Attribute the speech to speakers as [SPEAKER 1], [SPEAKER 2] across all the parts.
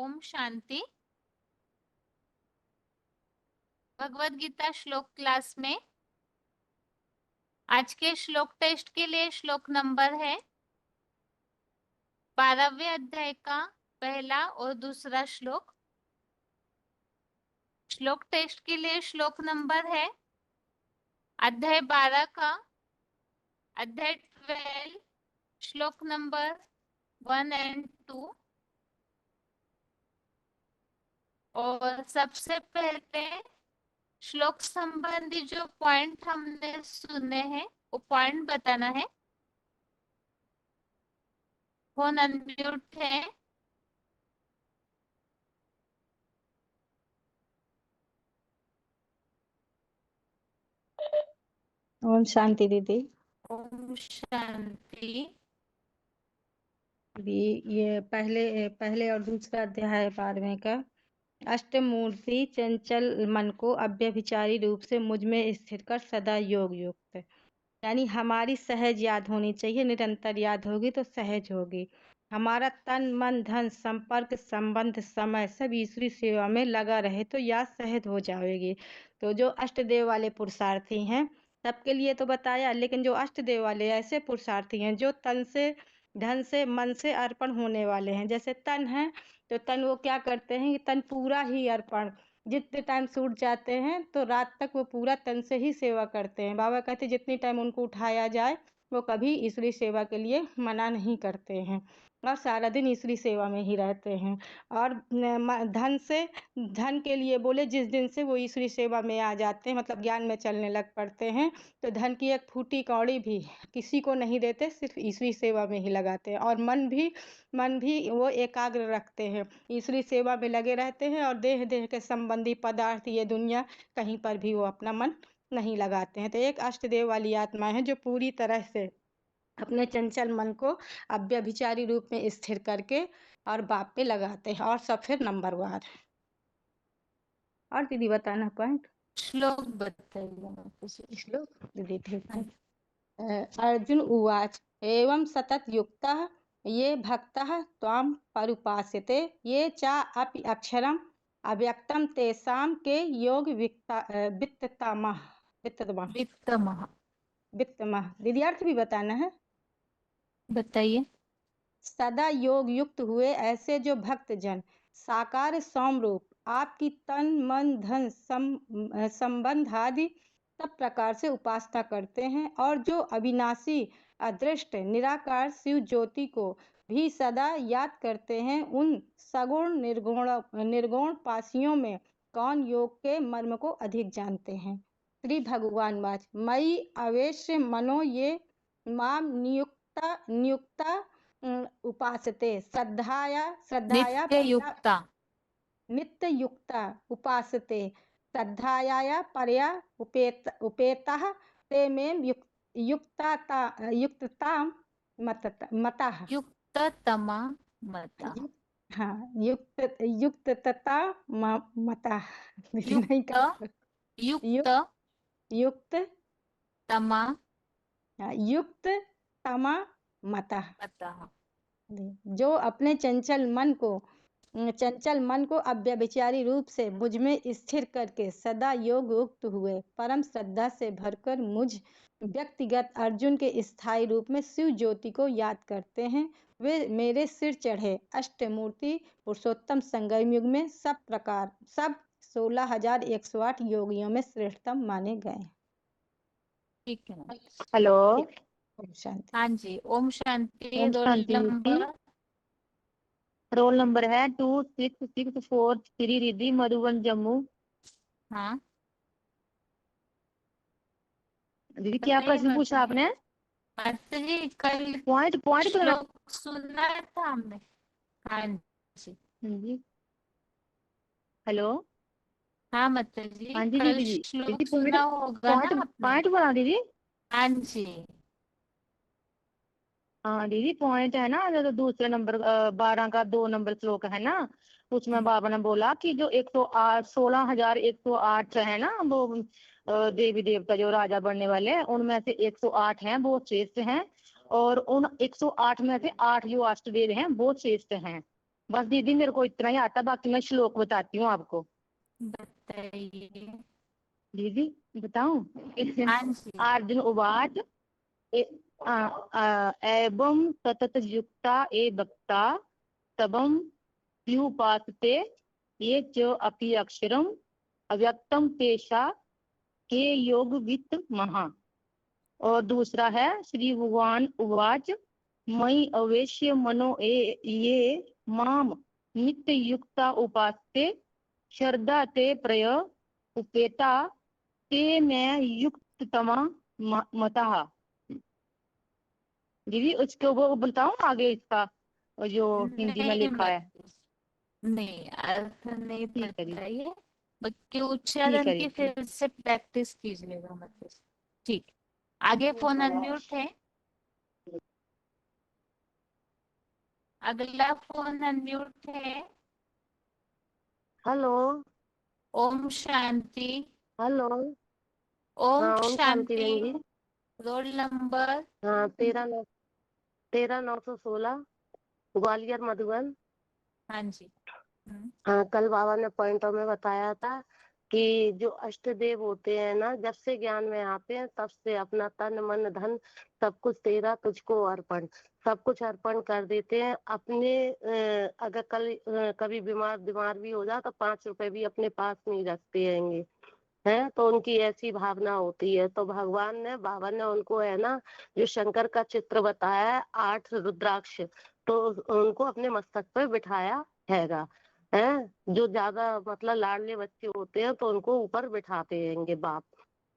[SPEAKER 1] ओम शांति। भगवत गीता श्लोक क्लास में आज के श्लोक टेस्ट के लिए श्लोक नंबर है 12वें अध्याय का पहला और दूसरा श्लोक। श्लोक टेस्ट के लिए श्लोक नंबर है अध्याय 12 का अध्याय 12 श्लोक नंबर 1 और 2। और सबसे पहले श्लोक संबंधी जो पॉइंट हमने सुने हैं वो पॉइंट बताना है। फोन अनम्यूट है।
[SPEAKER 2] ओम शांति दीदी।
[SPEAKER 1] ओम शांति।
[SPEAKER 2] ये पहले और दूसरा अध्याय 12वें का अष्टमूर्ति चंचल मन को अव्यभिचारी रूप से मुझ में स्थिर कर सदा योग युक्त, यानी हमारी सहज याद होनी चाहिए। निरंतर याद होगी तो सहज होगी। हमारा तन मन धन संपर्क संबंध समय सब ईश्वरी सेवा में लगा रहे तो याद सहज हो जाएगी। तो जो अष्टदेव वाले पुरुषार्थी हैं सबके लिए तो बताया, लेकिन जो अष्टदेव वाले ऐसे पुरुषार्थी हैं जो तन से धन से मन से अर्पण होने वाले हैं। जैसे तन है तो तन वो क्या करते हैं कि तन पूरा ही अर्पण, जितने टाइम सूट जाते हैं तो रात तक वो पूरा तन से ही सेवा करते हैं। बाबा कहते जितनी टाइम उनको उठाया जाए वो कभी ईश्वरी सेवा के लिए मना नहीं करते हैं और सारा दिन ईश्वरी सेवा में ही रहते हैं। और धन से धन के लिए बोले जिस दिन से वो ईश्वरी सेवा में आ जाते हैं, मतलब ज्ञान में चलने लग पड़ते हैं, तो धन की एक फूटी कौड़ी भी किसी को नहीं देते, सिर्फ ईश्वरी सेवा में ही लगाते हैं। और मन भी वो एकाग्र रखते हैं, ईश्वरी सेवा में लगे रहते हैं और देह के संबंधी पदार्थ ये दुनिया कहीं पर भी वो अपना मन नहीं लगाते हैं। तो एक अष्टदेव वाली आत्मा है जो पूरी तरह से अपने चंचल मन को अव्यभिचारी रूप में स्थिर करके और बाप पे लगाते हैं। और सब फिर नंबरवार। और दीदी बताना पॉइंट
[SPEAKER 1] श्लोक बताइए।
[SPEAKER 2] श्लोक दीदी ठीक है। अर्जुन उवाच एवं सतत युक्तः ये भक्तः त्वां परुपासते ये चा अपि अक्षरम अव्यक्तम तेषां के योग वित्तमः दीदी अर्थ भी बताना है।
[SPEAKER 1] बताइए।
[SPEAKER 2] सदा योग युक्त हुए ऐसे जो भक्त जन साकार सौम्रूप आपकी तन मन धन संबंध आदि सब प्रकार से उपासना करते हैं और जो अविनाशी अदृष्ट निराकार शिव ज्योति को भी सदा याद करते हैं, उन सगुण निर्गुण पासियों में कौन योग के मर्म को अधिक जानते हैं। श्री भगवान वाच मई अवेश्य मनो ये माम नियुक्ता उपासते श्रद्धाया नित्य युक्ता उपासते श्रद्धाया परया उपेतः ते में युक्तता मतः हाँ युक्तता मतः युक्त तमा मतः। जो अपने चंचल मन को अव्यभिचारी रूप से मुझ में स्थिर करके सदा योग युक्त हुए परम श्रद्धा से भरकर मुझ व्यक्तिगत अर्जुन के स्थायी रूप में शिव ज्योति को याद करते हैं, वे मेरे सिर चढ़े अष्टमूर्ति पुरुषोत्तम संगम युग में सब 16,108 योगियों में श्रेष्ठतम माने गए।
[SPEAKER 1] ठीक है।
[SPEAKER 3] हेलो।
[SPEAKER 2] ओम शांति।
[SPEAKER 1] हाँ जी। ओम शांति।
[SPEAKER 3] ओम शांति। रोल नंबर है 2664 रिद्धि मधुबन जम्मू।
[SPEAKER 1] हाँ
[SPEAKER 3] दीदी क्या प्रश्न पूछा आपने?
[SPEAKER 1] जी कल
[SPEAKER 3] पॉइंट
[SPEAKER 1] श्लोक सुना था हमने। हाँ जी।
[SPEAKER 3] हेलो।
[SPEAKER 1] हाँ माता जी।
[SPEAKER 3] हाँ जी
[SPEAKER 1] कल
[SPEAKER 3] दीदी जी।
[SPEAKER 1] श्लोक सुना होगा ना आपने?
[SPEAKER 3] पॉइंट बना दीदी।
[SPEAKER 1] हाँ जी।
[SPEAKER 3] हाँ दीदी पॉइंट है ना, जो दूसरे नंबर 12 का 2 नंबर श्लोक है ना, उसमें बाबा ने बोला कि जो 108 16,108 है ना वो देवी देवता जो राजा बनने वाले हैं, उनमें से 108 हैं वो श्रेष्ठ हैं, और उन 108 में से 8 जो अष्टदेव हैं वो श्रेष्ठ हैं। बस दीदी मेरे को इतना ही आता, बाकी मैं श्लोक बताती हूँ आपको।
[SPEAKER 1] बताइए।
[SPEAKER 3] दीदी बताऊं?
[SPEAKER 1] हाँ जी।
[SPEAKER 3] अर्जुन उवाच एवं सतत युक्ता ए भक्ता तबम युपासते ये च अपि अक्षरम अव्यक्तम तेषा के योग वित्त महा। और दूसरा है श्री भगवान उवाच मयि अवेश्य मनो ये माम नित्य युक्ता उपासते श्रद्धा ते प्रय उपेता ते मैं युक्त तमा मतः। दीदी उसको वो बताऊं आगे इसका जो हिंदी में
[SPEAKER 1] नहीं
[SPEAKER 3] लिखा है?
[SPEAKER 1] नहीं, अर्थ नहीं
[SPEAKER 3] ठीक है दीदी,
[SPEAKER 1] पता ये, बाकी
[SPEAKER 3] ठीक
[SPEAKER 1] उच्चारण
[SPEAKER 3] है
[SPEAKER 1] की
[SPEAKER 3] दीदी।
[SPEAKER 1] फिर से प्रैक्टिस कीजिएगा मतलब। ठीक। आगे फोन अनम्यूट है। अगला फोन अनम्यूट है।
[SPEAKER 4] हेलो।
[SPEAKER 1] ओम शांति।
[SPEAKER 4] हेलो।
[SPEAKER 1] ओम
[SPEAKER 4] हाँ, ओम शांति
[SPEAKER 1] शांति।
[SPEAKER 4] बहन जी।
[SPEAKER 1] Roll number.
[SPEAKER 4] हाँ, 13/9/16 ग्वालियर मधुबन।
[SPEAKER 1] हाँ जी।
[SPEAKER 4] हाँ, कल बाबा ने पॉइंटों में बताया था कि जो अष्ट देव होते हैं ना, जब से ज्ञान में आते हैं तब से अपना तन मन धन सब कुछ तेरा तुझको अर्पण, सब कुछ अर्पण कर देते हैं अपने। अगर कभी बीमार भी हो जाए तो 5 रुपए भी अपने पास नहीं रखते हैंगे, है तो उनकी ऐसी भावना होती है। तो भगवान ने, बाबा ने उनको है ना, जो शंकर का चित्र बताया है 8 रुद्राक्ष, तो उनको अपने मस्तक पे बिठाया हैगा। है जो ज्यादा मतलब लाडले बच्चे होते हैं तो उनको ऊपर बिठाते हैंगे बाप।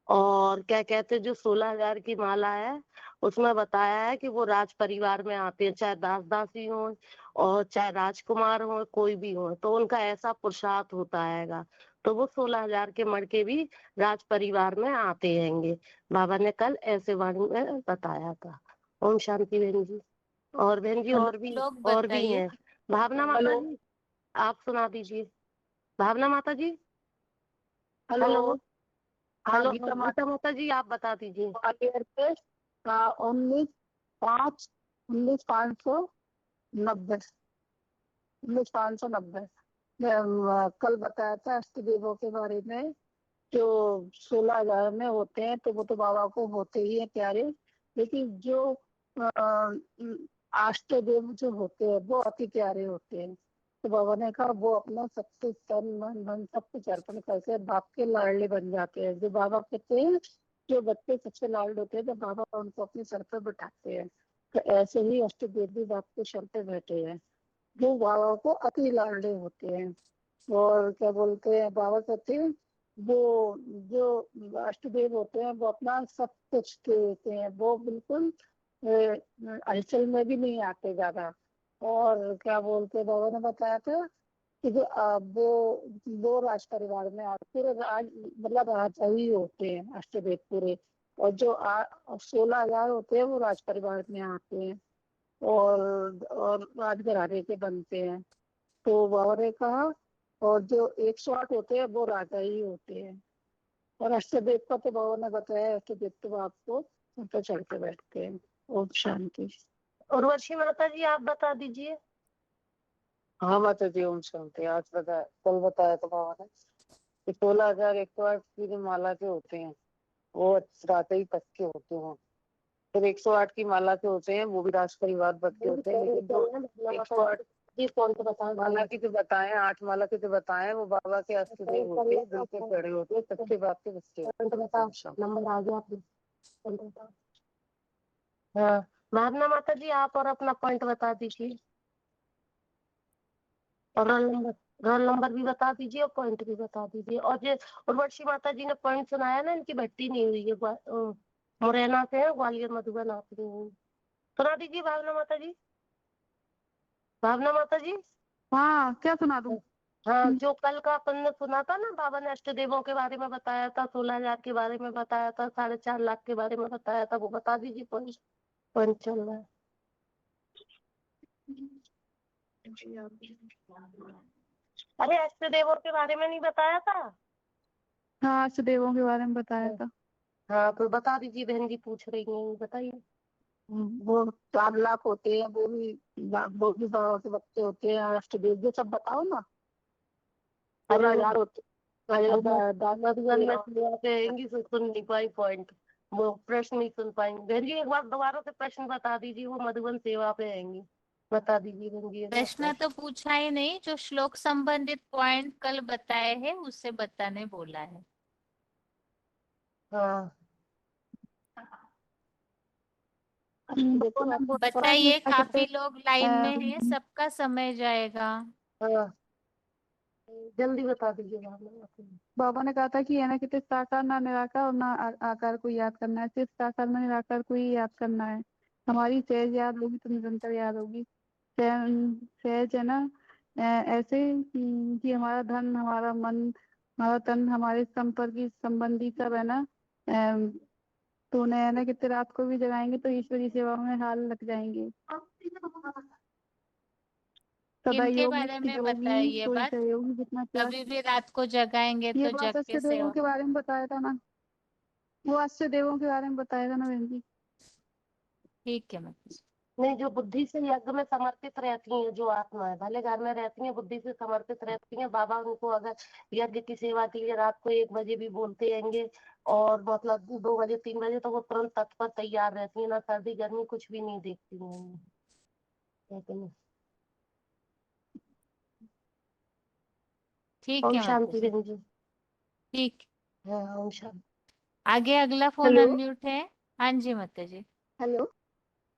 [SPEAKER 4] और क्या कहते हैं, जो 16,000 की माला है उसमें बताया है कि वो राज परिवार में आते हैं, चाहे दास दासी हो और चाहे राजकुमार हो, कोई भी हो, तो उनका ऐसा पुरुषार्थ होता हैगा। तो वो 16,000 के मड़के भी राज परिवार में आते हैंगे। बाबा ने कल ऐसे वाणी में बताया था। ओम शांति बहन जी। और बहन जी
[SPEAKER 1] लोग
[SPEAKER 4] और भी
[SPEAKER 1] बताइए।
[SPEAKER 4] हैं। भावना माता
[SPEAKER 3] हेलो
[SPEAKER 4] जी, आप सुना दीजिए। भावना माता जी।
[SPEAKER 3] हेलो।
[SPEAKER 4] हेलो।
[SPEAKER 3] हाँ
[SPEAKER 4] हेलो,
[SPEAKER 3] गीता माता
[SPEAKER 4] गीता माता जी आप बता दीजिए।
[SPEAKER 3] ग्वालियर पे 19/5/1990 19/5/90 मैं कल बताया था अष्ट देवों के बारे में। जो 16,000 में होते हैं तो वो तो बाबा को होते ही है प्यारे, लेकिन जो अष्ट देव जो होते हैं वो अति प्यारे होते हैं। तो बाबा ने कहा वो अपना सब कुछ तन मन धन सब कुछ अर्पण करके बाप के लाडले बन जाते हैं। जो बाबा कहते हैं जो बच्चे सबसे लाड होते हैं तो बाबा उनको अपने सर पर बिठाते हैं। तो ऐसे ही अष्ट देव भी बाप के सर पे बैठे हैं, जो बाबा को अति लाडले होते हैं। और क्या बोलते हैं, बाबा कहते हैं वो जो अष्टदेव होते हैं वो अपना सब कुछ देते हैं, वो बिल्कुल हलचल में भी नहीं आते ज्यादा। और क्या बोलते हैं, बाबा ने बताया था कि जो वो दो राज परिवार में पूरे राज मतलब राजा ही होते हैं अष्टदेव पूरे। और जो 16,000 होते हैं वो राज परिवार में आते हैं और राजघराने के बनते हैं। तो बाबा ने कहा और जो 108 होते हैं वो राजा ही होते हैं। और अष्टदेव का तो बाबा ने बताया अष्टदेव तो आपको उन पर चढ़ के बैठते हैं। ओम शांति।
[SPEAKER 4] उर्वशी माता जी आप बता दीजिए।
[SPEAKER 3] हाँ माता जी ओम शांति। आज बताया, कल बताया था बाबा ने कि 16,108 की जो माला के होते हैं वो राजा ही तक के होते हैं। फिर 108 की माला के होते हैं वो भी राज परिवार तक के होते हैं, लेकिन जो 108
[SPEAKER 4] जी कौन सा बताएं?
[SPEAKER 3] माला की जो बताए 8 माला के जो बताए वो बाबा के अष्टदेव होते हैं, दिल के खड़े होते हैं, सबके बाप के बच्चे होते हैं।
[SPEAKER 4] बताओ, नंबर आ गया आपने। हाँ, भावना माता जी आप और अपना पॉइंट बता दीजिए, और रोल नंबर भी बता दीजिए और पॉइंट भी बता दीजिए। और जो उर्वशी माता जी ने पॉइंट सुनाया ना, इनकी भट्टी नहीं हुई है, मुरैना से है, ग्वालियर मधुबन आप नहीं हुई। सुना दीजिए भावना माता जी। भावना माता जी।
[SPEAKER 3] हाँ क्या सुना दूं?
[SPEAKER 4] हाँ, जो कल का अपन ने सुना था ना, बाबा ने अष्ट देवों के बारे में बताया था, 16,000 के बारे में बताया था, 4.5 लाख के बारे में बताया था, वो बता दीजिए पॉइंट। पॉइंट चल रहा है। अरे अष्ट देवों के बारे में नहीं बताया था?
[SPEAKER 3] हाँ अष्टदेवों के बारे में बताया था।
[SPEAKER 4] हाँ तो बता दीजिए, बहन जी पूछ रही हैं, बताइए।
[SPEAKER 3] वो 4 लाख होते हैं, वो भी बाबा के बच्चे होते हैं, अष्टदेव ये सब बताओ ना। 1000 होते
[SPEAKER 4] मधुबन में सेवा पे आएंगी तो सुन नहीं पाई पॉइंट, वो प्रश्न नहीं सुन पाएंगे। बहन जी एक बार दोबारा से प्रश्न बता दीजिए, वो मधुबन सेवा पे आएंगी, बता दीजिए बहन जी एक बार
[SPEAKER 1] प्रश्न तो पूछा ही नहीं, जो श्लोक संबंधित पॉइंट कल बताए हैं उससे बताने बोला है।
[SPEAKER 4] हाँ
[SPEAKER 3] देखो ना,
[SPEAKER 1] बताइए,
[SPEAKER 3] तो
[SPEAKER 1] काफी लोग लाइन में हैं,
[SPEAKER 3] अ,
[SPEAKER 1] सबका समय जाएगा।
[SPEAKER 4] हाँ जल्दी बता दीजिए
[SPEAKER 5] बाबा ने कहा था कि है ना कि साकार ना निराकार और ना आकार को याद करना है, सिर्फ साकार ना निराकार को ही याद करना है। हमारी सहज याद होगी तो निरंतर याद होगी। सहज है ना, ऐसे कि हमारा धन, हमारा मन, हमारा तन, हमारे संपर्क संबंधी सब है ना, तो उन्हें है ना कितने रात को भी जगाएंगे तो ईश्वरी सेवा में हाल लग जाएंगे। सदा
[SPEAKER 1] किनके
[SPEAKER 5] योग
[SPEAKER 1] बारे
[SPEAKER 5] युक्त
[SPEAKER 1] में बताया
[SPEAKER 5] जोगी
[SPEAKER 1] ये
[SPEAKER 5] कोई
[SPEAKER 1] बात?
[SPEAKER 5] सहयोगी जितना प्यार।
[SPEAKER 1] कभी भी रात को जगाएंगे
[SPEAKER 5] ये
[SPEAKER 1] तो जग
[SPEAKER 5] बात
[SPEAKER 1] के
[SPEAKER 5] अष्ट देवों
[SPEAKER 1] सेवा।
[SPEAKER 5] के बारे में बताया था ना, वो अष्ट देवों के बारे में बताया था ना बहन जी।
[SPEAKER 1] ठीक है मतलब।
[SPEAKER 4] नहीं, जो बुद्धि से यज्ञ में समर्पित रहती हैं, जो आत्मा है भले घर में रहती हैं, बुद्धि से समर्पित रहती हैं, बाबा उनको अगर यज्ञ की सेवा के लिए रात को 1 बजे भी बोलते रहेंगे और मतलब 2 बजे 3 बजे, तो वो तुरंत तत्पर तैयार रहती है, ना सर्दी गर्मी कुछ भी नहीं देखती हैं। लेकिन
[SPEAKER 1] ठीक
[SPEAKER 4] ओम
[SPEAKER 1] है
[SPEAKER 4] शांति
[SPEAKER 1] मतलब।
[SPEAKER 4] बहन जी।
[SPEAKER 1] ठीक।
[SPEAKER 4] हाँ ओम शांति।
[SPEAKER 1] आगे अगला फोन
[SPEAKER 5] हेलो
[SPEAKER 1] अनम्यूट है। हाँ जी माता जी।
[SPEAKER 5] हेलो।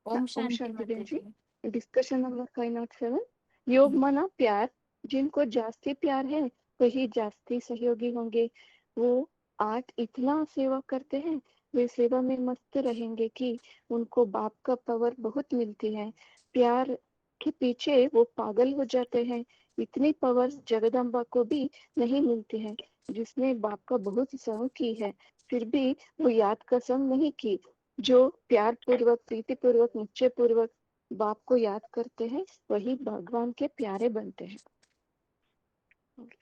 [SPEAKER 1] ओम
[SPEAKER 5] ओम
[SPEAKER 1] शांति
[SPEAKER 5] शांति
[SPEAKER 1] माता
[SPEAKER 5] बहन जी।
[SPEAKER 1] जी।
[SPEAKER 5] Discussion number 507। योग माना प्यार। जिनको जास्ती प्यार है वही जास्ती सहयोगी होंगे। वो 8 इतना सेवा करते हैं, वे सेवा में मस्त रहेंगे कि उनको बाप का पावर बहुत मिलती है। प्यार के पीछे वो पागल हो जाते हैं। इतनी पावर जगदम्बा को भी नहीं मिलती है, जिसने बाप का बहुत संग की है, फिर भी वो याद का संग नहीं की। जो प्यार पूर्वक, प्रीति पूर्वक, निश्चय पूर्वक बाप को याद करते हैं वही भगवान के प्यारे बनते हैं।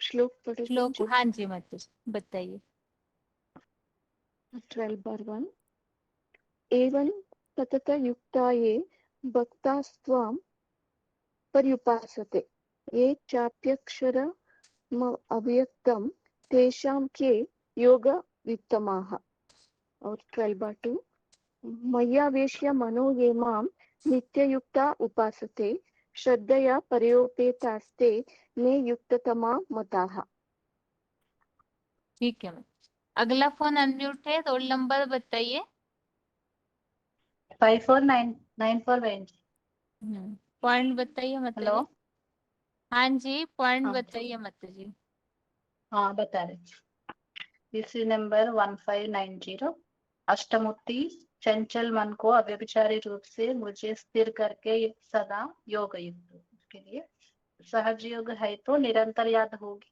[SPEAKER 5] श्लोक पढ़े बहन
[SPEAKER 1] श्लोक,
[SPEAKER 5] जी।
[SPEAKER 1] हाँ जी माता जी बताइए।
[SPEAKER 5] 12/1। एवं सतत युक्ता ये भक्तास्त्वां पर्युपासते, ये चाप्यक्षर अव्यक्तम तेषां के योग वित्तमाः। और 12/2। मय्यावेश्य मनो ये मां नित्ययुक्ता उपासते, श्रद्धया पर्योपेतास्ते मे युक्ततमा मताः।
[SPEAKER 1] ठीक है मैम। अगला फोन अनम्यूट है, रोल नंबर बताइए।
[SPEAKER 6] 5494 बहन जी।
[SPEAKER 1] पॉइंट बताइए माता
[SPEAKER 6] हेलो।
[SPEAKER 1] जी। हाँ जी, पॉइंट
[SPEAKER 6] हाँ
[SPEAKER 1] बताइए माता जी।
[SPEAKER 6] हाँ बता रहे। इसी नंबर 1590। अष्टमूर्ति चंचल मन को अव्यभिचारी रूप से मुझे स्थिर करके सदा योग युक्त। उसके लिए सहज योग है तो निरंतर याद होगी।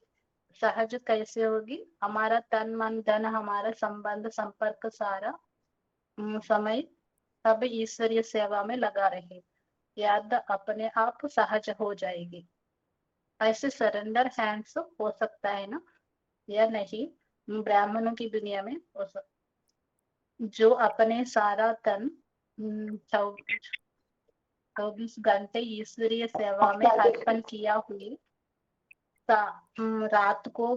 [SPEAKER 6] सहज कैसे होगी? हमारा तन मन धन, हमारा संबंध संपर्क सारा समय सब ईश्वरीय सेवा में लगा रहे, याद अपने आप सहज हो जाएगी। ऐसे सरेंडर हैंड्स हो सकता है ना, या नहीं? ब्राह्मणों की दुनिया में हो सकता, जो अपने सारा तन 24 घंटे ईश्वरीय सेवा में अर्पण किया हुए, रात को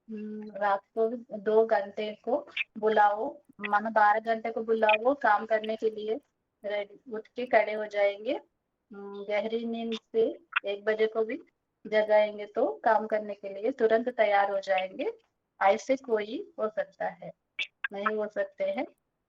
[SPEAKER 6] 2 घंटे को बुलाओ, मानो 12 घंटे को बुलाओ काम करने के लिए, उठ के खड़े हो जाएंगे। गहरी नींद से 1 बजे को भी जगाएंगे तो काम करने के लिए तुरंत तैयार हो जाएंगे। ऐसे कोई हो सकता है? नहीं हो सकते हैं।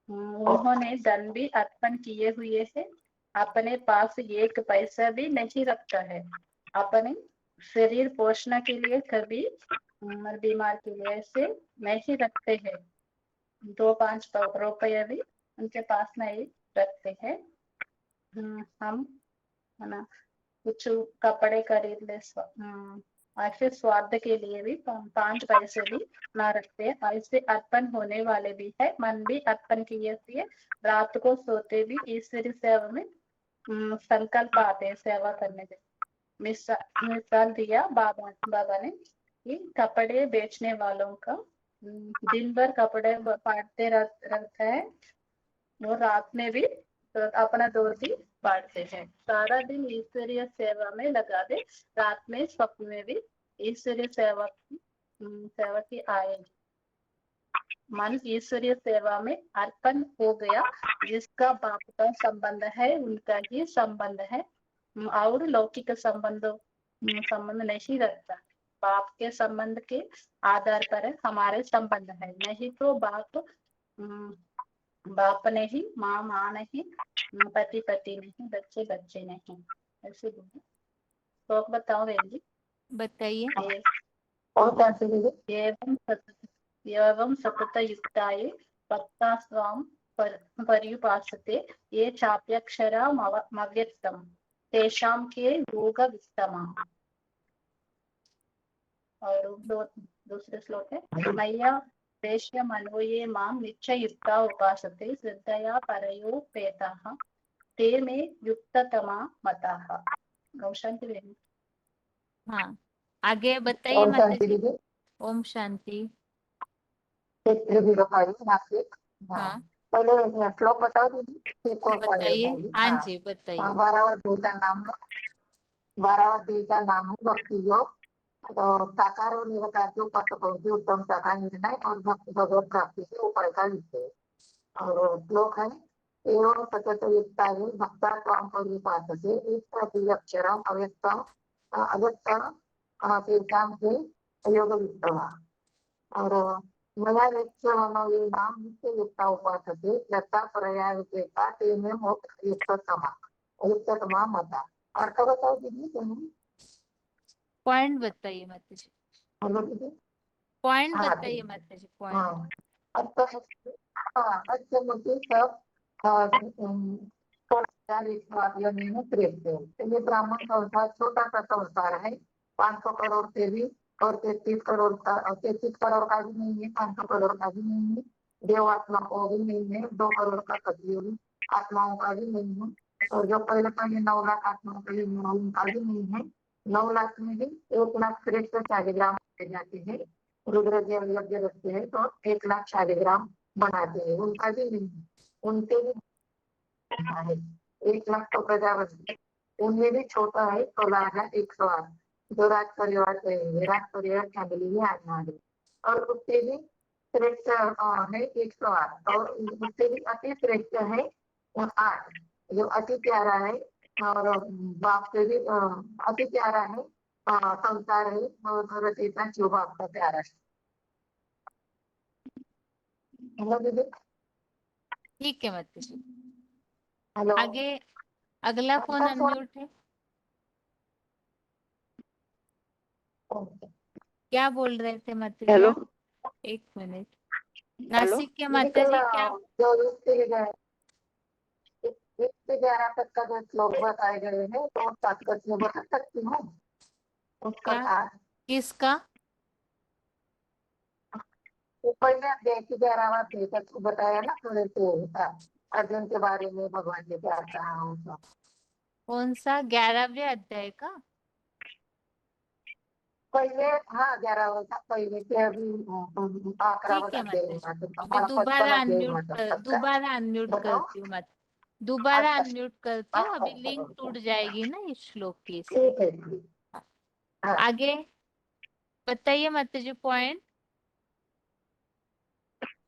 [SPEAKER 6] उन्होंने धन भी अर्पण किए हुए है, अपने पास 1 पैसा भी नहीं रखता है। अपने शरीर पोषण के लिए कभी बीमार के लिए ऐसे नहीं रखते हैं। 2-5 रुपये भी उनके पास नहीं रखते हैं। हम है ना कुछ कपड़े खरीद ले, ऐसे स्वार्थ के लिए भी 5 पैसे भी ना रखते हैं। ऐसे अर्पण होने वाले भी है, मन भी अर्पण किए हुए, रात को सोते भी ईश्वरी सेवा में संकल्प आते हैं सेवा करने के। मिसाल दिया बाबा ने कि कपड़े बेचने वालों का दिन भर कपड़े फाड़ते रहता है, वो रात में भी तो अपना दोषी बांटते हैं। सारा दिन ईश्वरीय सेवा में लगा दे, रात में स्वप्न में भी ईश्वरीय सेवा की आएगी। मन ईश्वरीय सेवा में अर्पण हो गया, जिसका बाप का संबंध है उनका ही संबंध है, और लौकिक संबंध नहीं रखता। बाप के संबंध के आधार पर हमारे संबंध है, नहीं तो बाप नहीं, माँ नहीं, पति नहीं, बच्चे नहीं। ऐसे बोलो। तो बताओ बहन जी।
[SPEAKER 1] बताइए।
[SPEAKER 6] एवं सतत युक्ताये भक्ता स्वाम पर्युपासते ये चाप्यक्षरमव्यक्तम् तेषां के योग विस्तमा। और दूसरे श्लोक है, मय्या प्रेष्य मनो ये मां निश्चयुक्ता उपासते श्रद्धया परयोपेताः ते मे युक्ततमा मताः। गौशांति बहन।
[SPEAKER 1] हाँ, आगे बताइए माताजी। ओम शांति। हाँ
[SPEAKER 7] पहले श्लोक बताओ दीदी।
[SPEAKER 1] बताइए। हाँ जी बताइए।
[SPEAKER 7] 12वां अध्याय का नाम है भक्ति योग। तो साकार और निराकार के पद उत्तम साकार निर्णय और भक्ति भगवत प्राप्ति से ऊपर का विषय। और श्लोक है, एवं सतत युक्ता भक्ता स्वाम पर्युपासते इस प्रति अक्षरम अव्यक्तम तेषां के योग विस्तमा। और मया नित्य मनो ये नाम नित्य युक्ता उपासते यथा प्रयाविकेता ते में युक्ततमा मता। अर्थ बताओ दीदी तुम्हें।
[SPEAKER 1] पॉइंट बताइए माताजी।
[SPEAKER 7] हेलो दीदी।
[SPEAKER 1] पॉइंट
[SPEAKER 7] हाँ,
[SPEAKER 1] बताइए माताजी। पॉइंट।
[SPEAKER 7] हाँ, अर्थ अच्छा मुझे सब ये ब्राह्मण संसार छोटा सा संसार है, 500 करोड़ से भी और 33 करोड़ का भी नहीं है, 500 करोड़ का भी नहीं है, देव आत्मा को भी नहीं है, 2 करोड़ का कतियोगी आत्माओं का भी नहीं है, और जो पहले 9 लाख आत्माओं का उनका भी नहीं है। 9 लाख में भी 1 लाख श्रेष्ठ शालिग्राम जाते हैं, रुद्र यज्ञ रखते हैं तो 1 लाख शालिग्राम बनाते हैं, उनका भी नहीं है। उनके भी है 1 लाख तो प्रजापति, उनमें भी छोटा है 16,108 जो राज परिवार कहेंगे, राज परिवार फैमिली में आत्मा है। और उससे भी श्रेष्ठ है 108, और उससे भी अति श्रेष्ठ है 8 जो अति प्यारा है, और बाप से भी अति प्यारा है संसार है, और इतना शिव बाप का प्यारा है। हेलो दीदी।
[SPEAKER 1] ठीक है माताजी।
[SPEAKER 7] हेलो।
[SPEAKER 1] आगे अगला फोन अनम्यूट है। क्या बोल रहे थे माताजी?
[SPEAKER 3] हेलो।
[SPEAKER 1] आप? 1 मिनट। नासिक के माताजी क्या?
[SPEAKER 7] जो 1 से 11 तक का जो श्लोक बताए गए हैं तो तात्पर्य में बता सकती हूँ उसका
[SPEAKER 1] क्या?
[SPEAKER 7] था।
[SPEAKER 1] किसका?
[SPEAKER 7] तो पहले अध्याय की 11वां अध्याय तक बताया ना, थोड़े से अर्जुन के बारे में, भगवान ने क्या कहा।
[SPEAKER 1] कौन सा? 11वें अध्याय का?
[SPEAKER 7] पहले हाँ 11वां था, पहले से अभी 11वां
[SPEAKER 1] ठीक है
[SPEAKER 7] अध्याय
[SPEAKER 1] माताजी।
[SPEAKER 7] हुआ,
[SPEAKER 1] अभी दोबारा अनम्यूट
[SPEAKER 7] बताओ।
[SPEAKER 1] करती हूँ मत। दोबारा
[SPEAKER 7] अच्छा,
[SPEAKER 1] अनम्यूट करती हूँ, अभी लिंक टूट जाएगी ना इस श्लोक की,
[SPEAKER 7] ठीक
[SPEAKER 1] इसलिए।
[SPEAKER 7] है ठीक। हाँ।
[SPEAKER 1] आगे बताइए माताजी। पॉइंट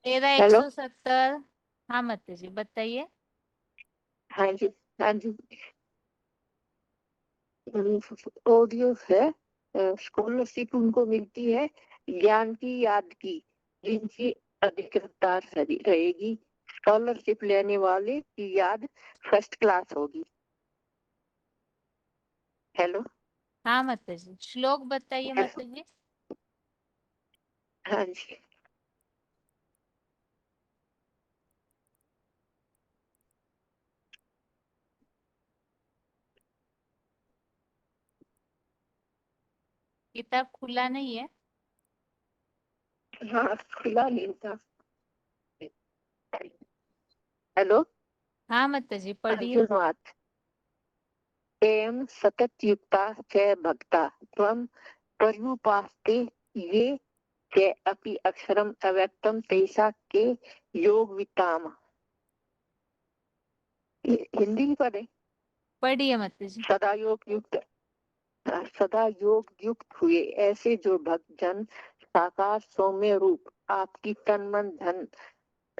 [SPEAKER 1] तेरा
[SPEAKER 3] हेलो।
[SPEAKER 1] 170। हाँ माताजी बताइए।
[SPEAKER 3] हाँ जी, हाँ जी। ऑडियो है, स्कॉलरशिप उनको मिलती है ज्ञान की याद की, जिनकी अधिकतर रहेगी। स्कॉलरशिप लेने वाले की याद फर्स्ट क्लास होगी। हेलो।
[SPEAKER 1] हाँ माताजी। श्लोक बताइए माताजी।
[SPEAKER 3] हाँ जी।
[SPEAKER 1] किताब खुला नहीं है?
[SPEAKER 3] हाँ, खुला नहीं था। हेलो।
[SPEAKER 1] हाँ माताजी पढ़िए।
[SPEAKER 3] अर्जुनवाद। एवं सतत युक्ता च भक्ता त्वं पर्युपासते ये च अपि अक्षरम अव्यक्तम तेषा के योग विताम।
[SPEAKER 5] हिंदी में पढ़े।
[SPEAKER 1] पढ़िए माता जी।
[SPEAKER 5] सदा योग युक्त हुए ऐसे जो भक्तजन साकार सौम्य रूप आपकी तन मन धन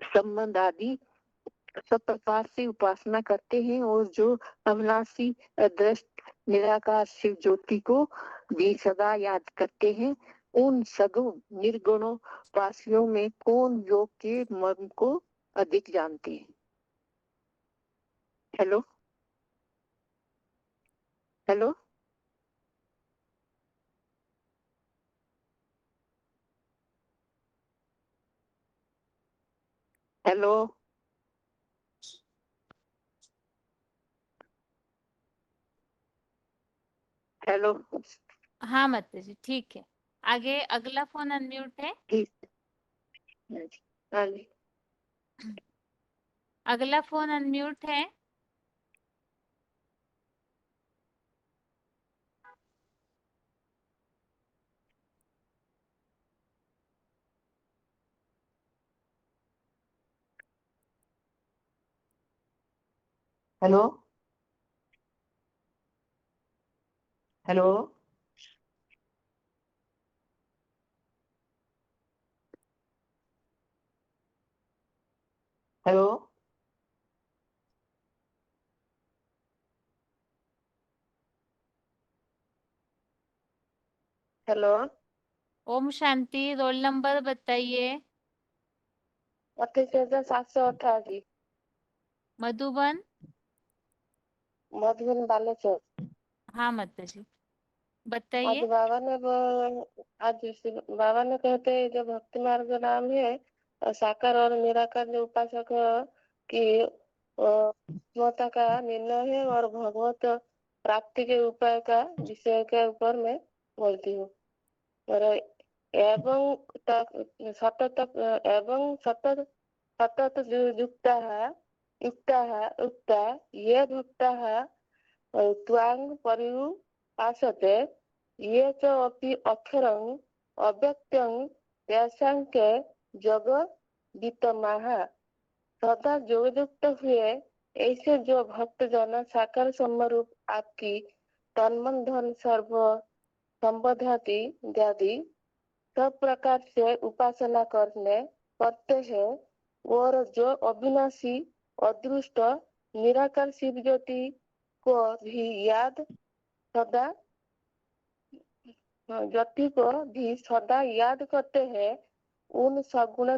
[SPEAKER 5] संबंध आदि सब प्रकार से उपासना करते हैं और जो अविनाशी अदृष्ट निराकार शिव ज्योति को भी सदा याद करते हैं, उन सगुण निर्गुणों वासियों में कौन योग के मर्म को अधिक जानते हैं? Hello hello hello hello.
[SPEAKER 1] हाँ माता जी ठीक है। आगे अगला फोन अनम्यूट है।
[SPEAKER 5] ठीक। हाँ जी।
[SPEAKER 1] अगला फोन अनम्यूट है।
[SPEAKER 8] Hello hello hello
[SPEAKER 4] hello.
[SPEAKER 1] ओम शांति। रोल नंबर बताइए।
[SPEAKER 4] 28,788।
[SPEAKER 1] मधुबन।
[SPEAKER 4] मधुबन बालेश्वर।
[SPEAKER 1] हाँ माता जी
[SPEAKER 4] आज
[SPEAKER 1] बताइए।
[SPEAKER 4] बाबा ने कहते हैं जो भक्ति मार्ग नाम है साकार और निराकार जो उपासक की क्षमता का निर्णय है और भगवत प्राप्ति के उपाय का विषय के ऊपर मैं बोलती हूँ। और एवं सतत सतत युक्ता ये भक्ता त्वां पर्युपासते ये च अपि अक्षरं अव्यक्तं तेषां के जगद्वितमाः। सदा योगयुक्त हुए ऐसे जो भक्त जन साकार समरूप आपकी तन मन धन सर्व संबंधादि इत्यादि सब प्रकार से उपासना करते हैं और जो अविनाशी अदृष्ट निराकार शिव ज्योति को भी सदा ज्योति को भी सदा याद करते हैं, उन सगुण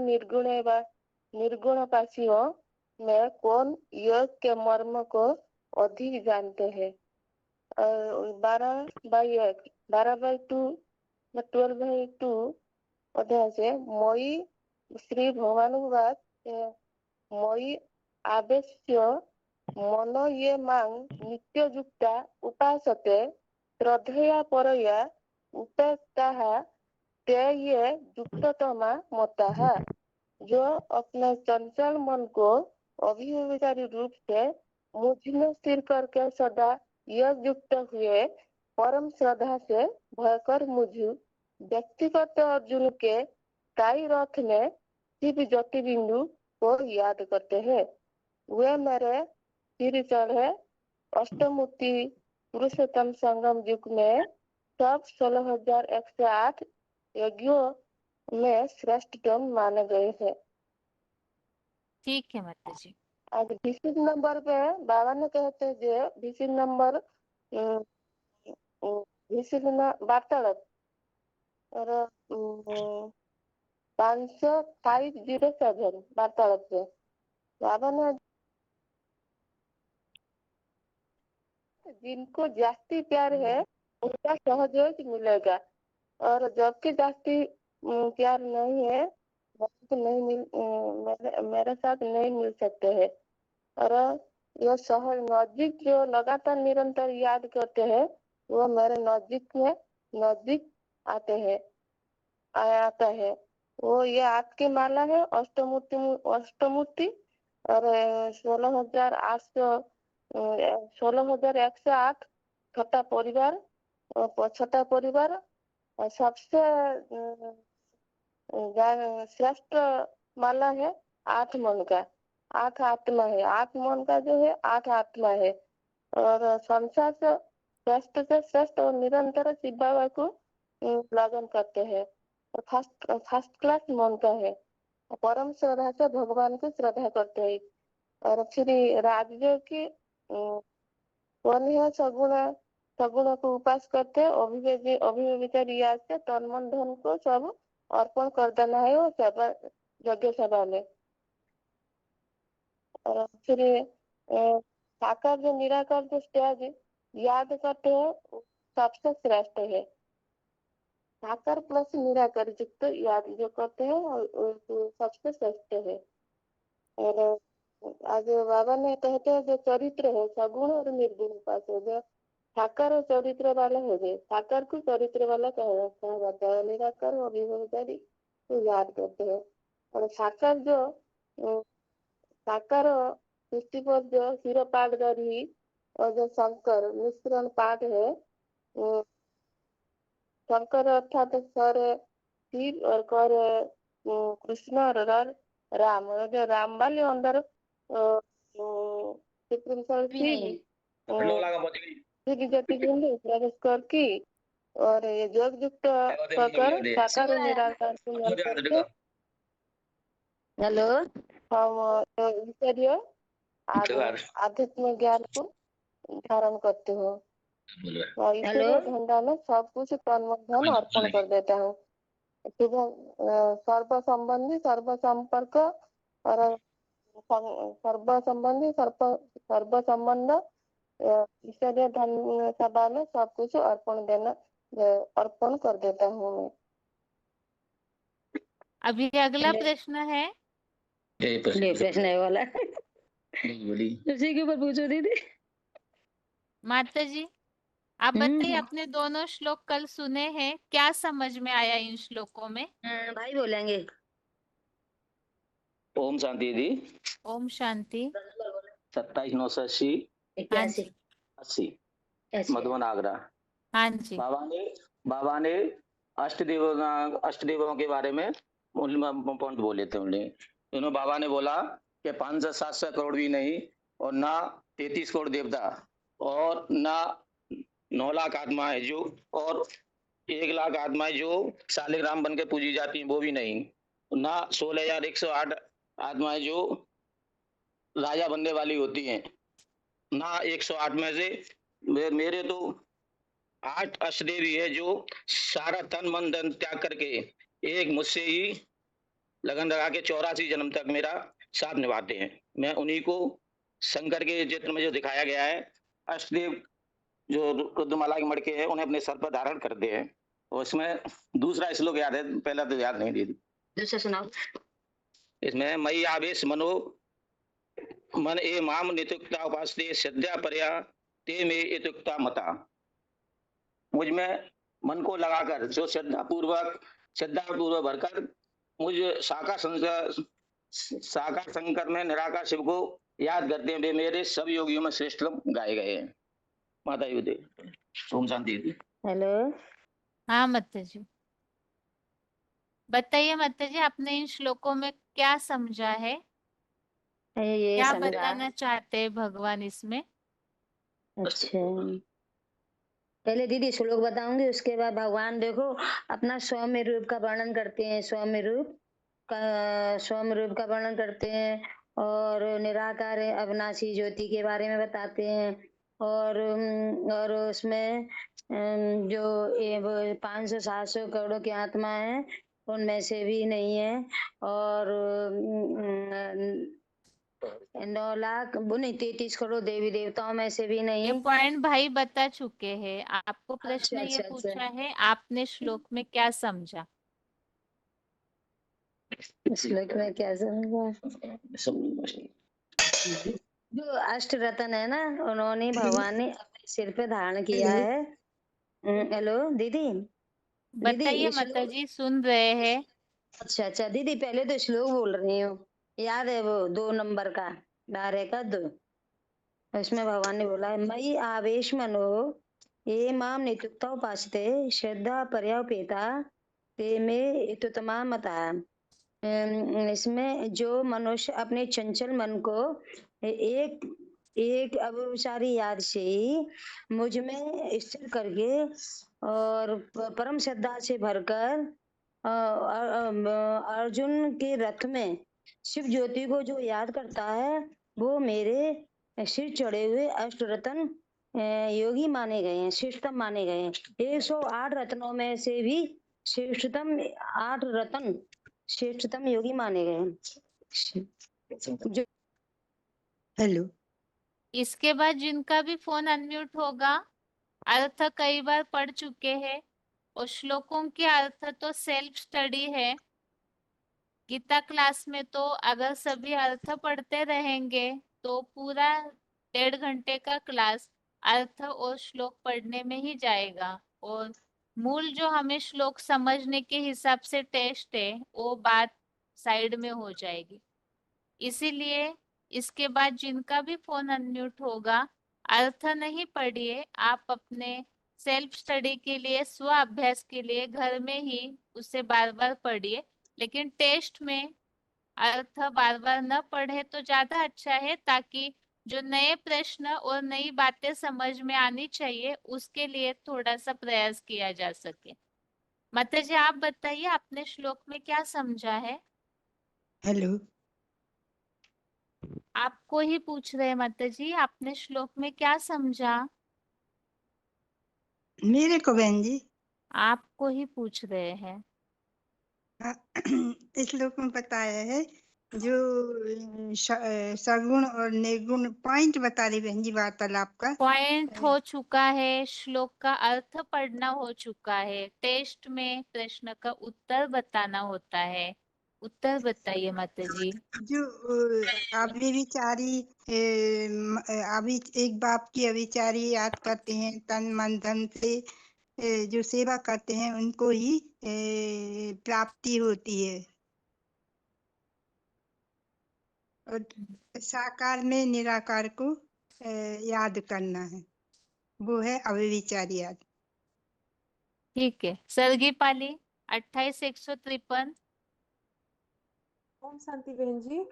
[SPEAKER 4] निर्गुण पासियों में कौन योग के मर्म को अधिक जानते हैं? 12/2 अध्याय से मयि श्री भगवानुवाद मयि आवेश्य मन ये मां नित्य युक्ता उपासते श्रद्धया परया उपेताः ते ये युक्ततमा मताः। जो अपने चंचल मन को अभिविचारी रूप से मुझ में स्थिर करके सदा यह युक्त हुए परम श्रद्धा से भयकर मुझ व्यक्तिगत अर्जुन के ताई रथ में शिव ज्योति बिंदु को याद करते हैं। वे मेरे सिर चढ़े अष्टमूर्ति पुरुषोत्तम संगम युग में सब 16,108 यज्ञों में श्रेष्ठतम माने गए हैं।
[SPEAKER 1] ठीक है माता जी।
[SPEAKER 4] आज 20 नंबर पे बाबा ने कहते हैं जो 20 नंबर 20 और 507 वार्तालाप से बाबा ने जिनको जास्ती प्यार है उनका सहयोग मिलेगा और जबकि जास्ती प्यार नहीं है तो नहीं मेरे साथ नहीं मिल सकते हैं। और यह शहर नजदीक जो लगातार निरंतर याद करते हैं वो मेरे नजदीक आते हैं आता है। वो ये आपकी माला है अष्टमूर्ति और 16,108 छठा परिवार और सबसे श्रेष्ठ माला है 8 मन का आठ आत्मा है, आठ मन का जो है आठ आत्मा है। और संसार से श्रेष्ठ और निरंतर शिव बाबा को लगन करते हैं। और फर्स्ट क्लास मन का है, परम श्रद्धा से भगवान को श्रद्धा करते हैं। और फिर राजयोग की वन है सगुण को उपास करते हैं। अभिव्यक्ति रियाज से तन मन धन को सब अर्पण कर देना है वो सभा यज्ञ सभा में। और फिर साकार जो निराकार जो स्टेज याद करते हैं वो सबसे श्रेष्ठ है। साकार प्लस निराकार युक्त याद जो करते हैं वो सबसे श्रेष्ठ है। और आज बाबा ने कहते हैं जो चरित्र है सगुण और निर्गुण उपास है, जो साकार और चरित्र वाला हो गए, साकार को चरित्र वाला कहा जाता है, निराकार और अभिव्यक्ति को याद करते हैं। और साकार जो साकार सृष्टि पर जो हीरो पाठधारी और जो शंकर मिश्रण पाठ है, शंकर अर्थात सर शिव और कर कृष्ण और रर राम। और जो राम वाले अंदर सुप्रीम सर शिव जाति के प्रवेश करके और ये योग युक्त कर साकार और निराकार को याद करके
[SPEAKER 3] हेलो
[SPEAKER 4] हम ईश्वरीय आध्यात्मिक ज्ञान को धारण करते हो। और ईश्वरीय धंधा में सब कुछ तन मन धन अर्पण कर देता हूँ। शुभ सर्व संबंधी सर्व संपर्क और सर्व संबंधी सर्व संबंध ईश्वरीय धन सभा में सब कुछ अर्पण कर देता हूँ मैं।
[SPEAKER 1] अभी अगला प्रश्न है।
[SPEAKER 3] ये प्रश्न है वाला उसी के ऊपर पूछो दीदी।
[SPEAKER 1] माता जी आप बताइए, आपने दोनों श्लोक कल सुने हैं, क्या समझ में आया इन श्लोकों में?
[SPEAKER 3] भाई बोलेंगे।
[SPEAKER 9] ओम शांति दीदी।
[SPEAKER 1] ओम शांति।
[SPEAKER 9] 27/9/80
[SPEAKER 1] हाँ जी
[SPEAKER 9] 80 मधुबन आगरा।
[SPEAKER 1] हाँ जी।
[SPEAKER 9] बाबा ने अष्टदेवों के बारे में पॉइंट बोले थे उन्हें। बाबा ने बोला कि 500-700 करोड़ भी नहीं, और ना 33 करोड़ देवता, और ना 9 लाख आत्माएं जो, और 1 लाख आत्माएं जो शालिग्राम बन के पूजी जाती हैं वो भी नहीं, ना 16,108 आत्माएं जो राजा बनने वाली होती हैं, ना 108 में से मेरे तो 8 अष्टदेवी है जो सारा तन मन धन त्याग करके एक मुझसे ही लगन लगा के 84 जन्म तक मेरा साथ निभाते हैं। मैं उन्हीं को शंकर के चित्र में जो दिखाया गया है, अष्टदेव जो रुद्रमाला के मड़के हैं उन्हें अपने सर पर धारण करते हैं। और इसमें दूसरा श्लोक याद है, पहला तो याद नहीं दीदी।
[SPEAKER 3] दूसरा सुनाओ।
[SPEAKER 9] इसमें मई आवेश मनो मन ए माम नित्युक्ता उपासते श्रद्धा पर्या ते में इत्युक्ता मता। मुझ में मन को लगाकर जो श्रद्धा पूर्वक भरकर मुझ साकार शंकर में निराकार शिव को याद करते हैं, वे मेरे सब योगियों में श्रेष्ठ गाए गए हैं। माता जी ओम शांति।
[SPEAKER 3] हेलो
[SPEAKER 1] हाँ माता जी बताइए। माता जी आपने इन श्लोकों में क्या समझा है?
[SPEAKER 3] ये
[SPEAKER 1] क्या
[SPEAKER 3] समझा।
[SPEAKER 1] बताना चाहते हैं भगवान इसमें?
[SPEAKER 3] अच्छा पहले दीदी श्लोक बताऊंगी, उसके बाद भगवान देखो अपना सौम्य रूप का वर्णन करते हैं। सौम्य रूप का वर्णन करते हैं और निराकार अविनाशी ज्योति के बारे में बताते हैं। और उसमें जो 500-700 करोड़ की आत्मा है उनमें से भी नहीं है, और 9 लाख वो नहीं 33 करोड़ देवी देवताओं में से भी नहीं।
[SPEAKER 1] ये पॉइंट भाई बता चुके हैं। आपको प्रश्न
[SPEAKER 3] अच्छा,
[SPEAKER 1] ये
[SPEAKER 3] अच्छा,
[SPEAKER 1] पूछा है आपने श्लोक में क्या समझा?
[SPEAKER 3] श्लोक में क्या समझा? जो अष्ट रत्न है ना, उन्होंने भगवान ने अपने सिर पे धारण किया है। हेलो दीदी।
[SPEAKER 1] बताइए माता जी सुन रहे हैं।
[SPEAKER 3] अच्छा दीदी पहले तो श्लोक बोल रही हूँ, याद है वो 2 नंबर का डारे का 2, उसमें भगवान ने बोला है मई आवेश मनो ये माम नित्युक्ता उपासते श्रद्धा पर्यापेता ते में इत्युत्तमा मता।
[SPEAKER 10] इसमें जो मनुष्य अपने चंचल मन को एक एक अविचारी याद से ही मुझ में स्थिर करके और परम श्रद्धा से भरकर अर्जुन के रथ में शिव ज्योति को जो याद करता है वो मेरे सिर चढ़े हुए अष्टरत्न योगी माने गए हैं, श्रेष्ठतम माने गए हैं। 108 रत्नों में से भी श्रेष्ठतम 8 रत्न श्रेष्ठतम योगी माने गए हैं। जो हेलो,
[SPEAKER 1] इसके बाद जिनका भी फोन अनम्यूट होगा, अर्थ कई बार पढ़ चुके हैं और श्लोकों के अर्थ तो सेल्फ स्टडी है। गीता क्लास में तो अगर सभी अर्थ पढ़ते रहेंगे तो पूरा 1.5 घंटे का क्लास अर्थ और श्लोक पढ़ने में ही जाएगा, और मूल जो हमें श्लोक समझने के हिसाब से टेस्ट है वो बात साइड में हो जाएगी। इसीलिए इसके बाद जिनका भी फोन अनम्यूट होगा, अर्थ नहीं पढ़िए, आप अपने सेल्फ स्टडी के लिए, स्व अभ्यास के लिए घर में ही उसे बार बार पढ़िए, लेकिन टेस्ट में अर्थ बार बार न पढ़े तो ज्यादा अच्छा है, ताकि जो नए प्रश्न और नई बातें समझ में आनी चाहिए उसके लिए थोड़ा सा प्रयास किया जा सके। माता जी आप बताइए, आपने श्लोक में क्या समझा है?
[SPEAKER 10] हेलो,
[SPEAKER 1] आपको ही पूछ रहे हैं माता जी, आपने श्लोक में क्या समझा?
[SPEAKER 10] मेरे को बहन जी
[SPEAKER 1] आपको ही पूछ रहे हैं।
[SPEAKER 10] इस श्लोक में बताया है जो सगुण और निर्गुण पॉइंट बता रही बहन जी वार्तालाप का।
[SPEAKER 1] पॉइंट हो चुका है, श्लोक का अर्थ पढ़ना हो चुका है, टेस्ट में प्रश्न का उत्तर बताना होता है। उत्तर बताइए माता जी।
[SPEAKER 10] जो अभिविचारी अभी एक बाप की अभिचारी याद करते हैं तन मन धन से, जो सेवा करते हैं उनको ही प्राप्ति होती है। और साकार में निराकार को याद करना है, वो है अव्यभिचारी याद।
[SPEAKER 1] ठीक है, सर्गी पाली 28-153।
[SPEAKER 11] ओम शांति बहन जी।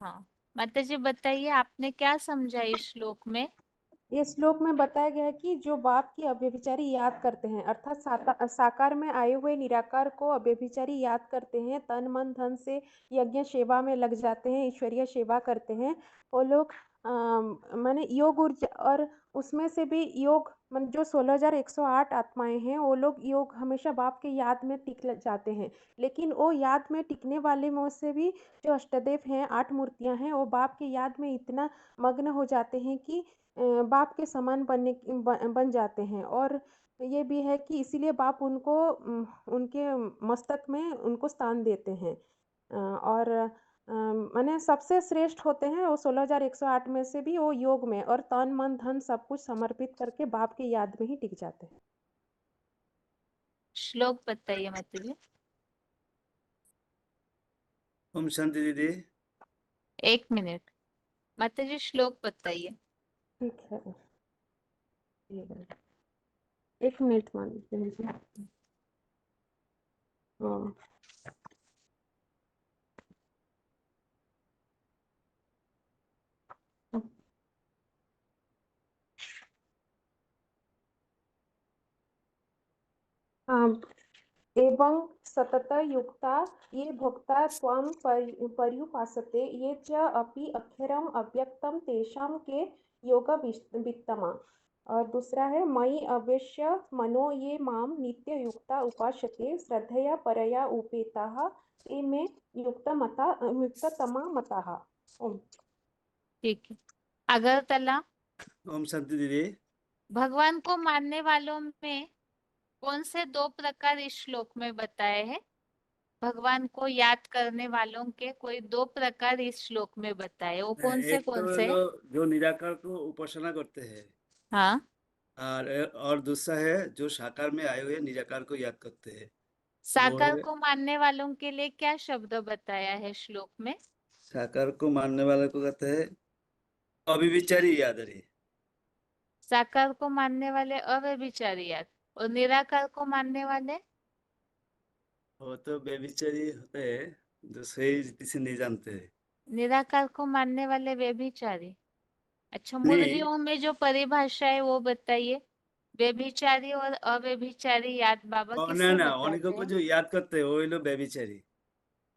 [SPEAKER 1] हाँ माता जी बताइए, आपने क्या समझा इस श्लोक में?
[SPEAKER 11] ये श्लोक में बताया गया है कि जो बाप की अव्यभिचारी याद करते हैं, अर्थात साकार में आए हुए निराकार को अव्यभिचारी याद करते हैं, तन मन धन से यज्ञ सेवा में लग जाते हैं, ईश्वरीय सेवा करते हैं, वो लोग माने योग ऊर्जा, और उसमें से भी योग मन जो 16,108 आत्माएं हैं वो लोग योग हमेशा बाप के याद में टिक जाते हैं। लेकिन वो याद में टिकने वाले में से भी जो अष्टदेव हैं, 8 मूर्तियां हैं, वो बाप के याद में इतना मग्न हो जाते हैं कि बाप के समान बन जाते हैं। और ये भी है कि इसीलिए बाप उनको उनके मस्तक में उनको स्थान देते हैं। और माने सबसे श्रेष्ठ होते हैं वो 16,108 में से भी, वो योग में और तन मन धन सब कुछ समर्पित करके बाप के याद में ही टिक जाते हैं।
[SPEAKER 1] श्लोक बताइए माता जी।
[SPEAKER 12] ओम शांति दीदी।
[SPEAKER 1] 1 मिनट माता जी, श्लोक बताइए।
[SPEAKER 11] ठीक है, 1 मिनट मान लीजिए। हाँ, एवं सतत युक्ता ये भोक्ता त्वं पर्युपासते ये च अपि अक्षरम अव्यक्तम तेषां के योग वित्तमा। और दूसरा है मयि अवश्य मनो ये माम नित्य युक्ता उपासते श्रद्धया परया उपेताः ते मे युक्ततमा मताः। ओम।
[SPEAKER 1] ठीक है, अगरतला।
[SPEAKER 12] ओम शांति दीदी।
[SPEAKER 1] भगवान को मानने वालों में कौन से 2 प्रकार इस श्लोक में बताए हैं? भगवान को याद करने वालों के कोई 2 प्रकार इस श्लोक में बताए, वो कौन
[SPEAKER 12] एक
[SPEAKER 1] से
[SPEAKER 12] तो जो निराकार को उपासना करते हैं,
[SPEAKER 1] हाँ,
[SPEAKER 12] और दूसरा है जो साकार में आए हुए निराकार को याद करते हैं।
[SPEAKER 1] साकार को मानने वालों के लिए क्या शब्द बताया है श्लोक में?
[SPEAKER 12] साकार को मानने वाले को कहते हैं अभिविचारी याद रे।
[SPEAKER 1] साकार को मानने वाले अव्यभिचारी याद, और निराकार को मानने वाले
[SPEAKER 12] वो तो व्यभिचारी होते हैं, जो सही रीति से नहीं जानते हैं।
[SPEAKER 1] निराकार को मानने वाले व्यभिचारी। अच्छा,
[SPEAKER 12] नहीं,
[SPEAKER 1] मुरलियों में जो परिभाषा है वो बताइए। व्यभिचारी और अव्यभिचारी याद बाबा
[SPEAKER 12] और ना
[SPEAKER 1] किससे
[SPEAKER 12] ना उन्हीं
[SPEAKER 1] बताते
[SPEAKER 12] को
[SPEAKER 1] हैं?
[SPEAKER 12] जो याद करते हैं वही लोग व्यभिचारी।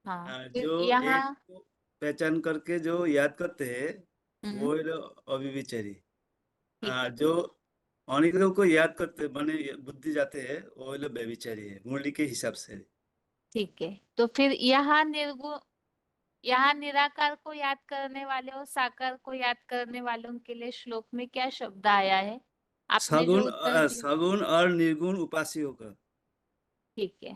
[SPEAKER 1] हाँ, तो
[SPEAKER 12] जो एक
[SPEAKER 1] यहाँ
[SPEAKER 12] को पहचान करके जो याद करते हैं
[SPEAKER 1] हम्म,
[SPEAKER 12] वही लोग अव्यभिचारी।
[SPEAKER 1] ठीक है,
[SPEAKER 12] जो उन्हीं लोग को याद करते बने बुद्धि जाते हैं वही लोग व्यभिचारी है मुरली के हिसाब से।
[SPEAKER 1] ठीक है। तो फिर यहाँ निराकार को याद करने वाले और साकार को याद करने वालों के लिए श्लोक में क्या शब्द आया है? आपने जो उत्तर दिया,
[SPEAKER 12] सगुण और निर्गुण उपासी होकर।
[SPEAKER 1] ठीक है।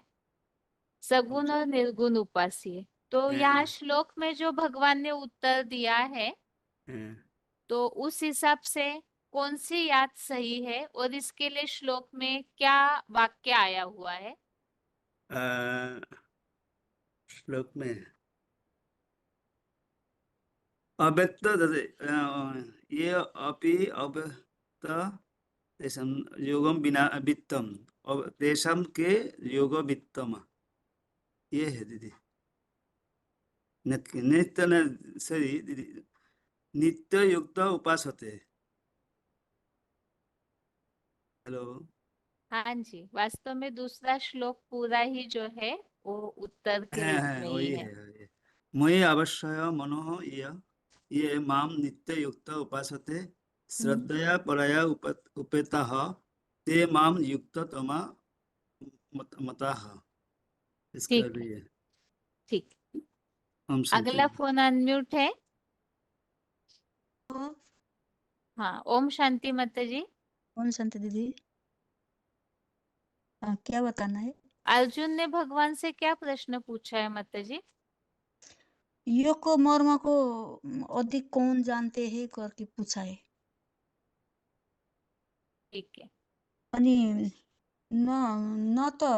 [SPEAKER 1] सगुण और निर्गुण उपास्य। तो यहाँ
[SPEAKER 12] हैं,
[SPEAKER 1] श्लोक में जो भगवान ने उत्तर दिया है,
[SPEAKER 12] हैं।
[SPEAKER 1] तो उस हिसाब से कौन सी याद सही है और इसके लिए श्लोक में क्या वाक्य आया हुआ है?
[SPEAKER 12] आ, श्लोक में अव्यक्त ये अपि अव्यक्त तेषां योगम बिना वित्तम तेषां के योग वित्तम। ये है दीदी। नित्य न सही दीदी। नित्य युक्त उपास होते हैं। हेलो।
[SPEAKER 1] हाँ जी, वास्तव में दूसरा श्लोक पूरा ही जो है वो उत्तर के
[SPEAKER 12] हाँ
[SPEAKER 1] रूप
[SPEAKER 12] हाँ
[SPEAKER 1] में ही
[SPEAKER 12] वही
[SPEAKER 1] है।
[SPEAKER 12] है। मयि अवश्य मनोह ये माम नित्य युक्त उपासते श्रद्धया परया उपेताः ते माम युक्त तमा मताः। इसका
[SPEAKER 1] ठीक है,
[SPEAKER 12] भी है।
[SPEAKER 1] ठीक।
[SPEAKER 12] हम शांति।
[SPEAKER 1] अगला फोन अनम्यूट है। हाँ, ओम शांति माता जी।
[SPEAKER 13] ओम शांति दीदी। क्या बताना है?
[SPEAKER 1] अर्जुन ने भगवान से क्या प्रश्न पूछा है माता जी?
[SPEAKER 13] योग को मर्म को अधिक कौन जानते हैं करके पूछा है।
[SPEAKER 1] ठीक है,
[SPEAKER 13] अनि न न तो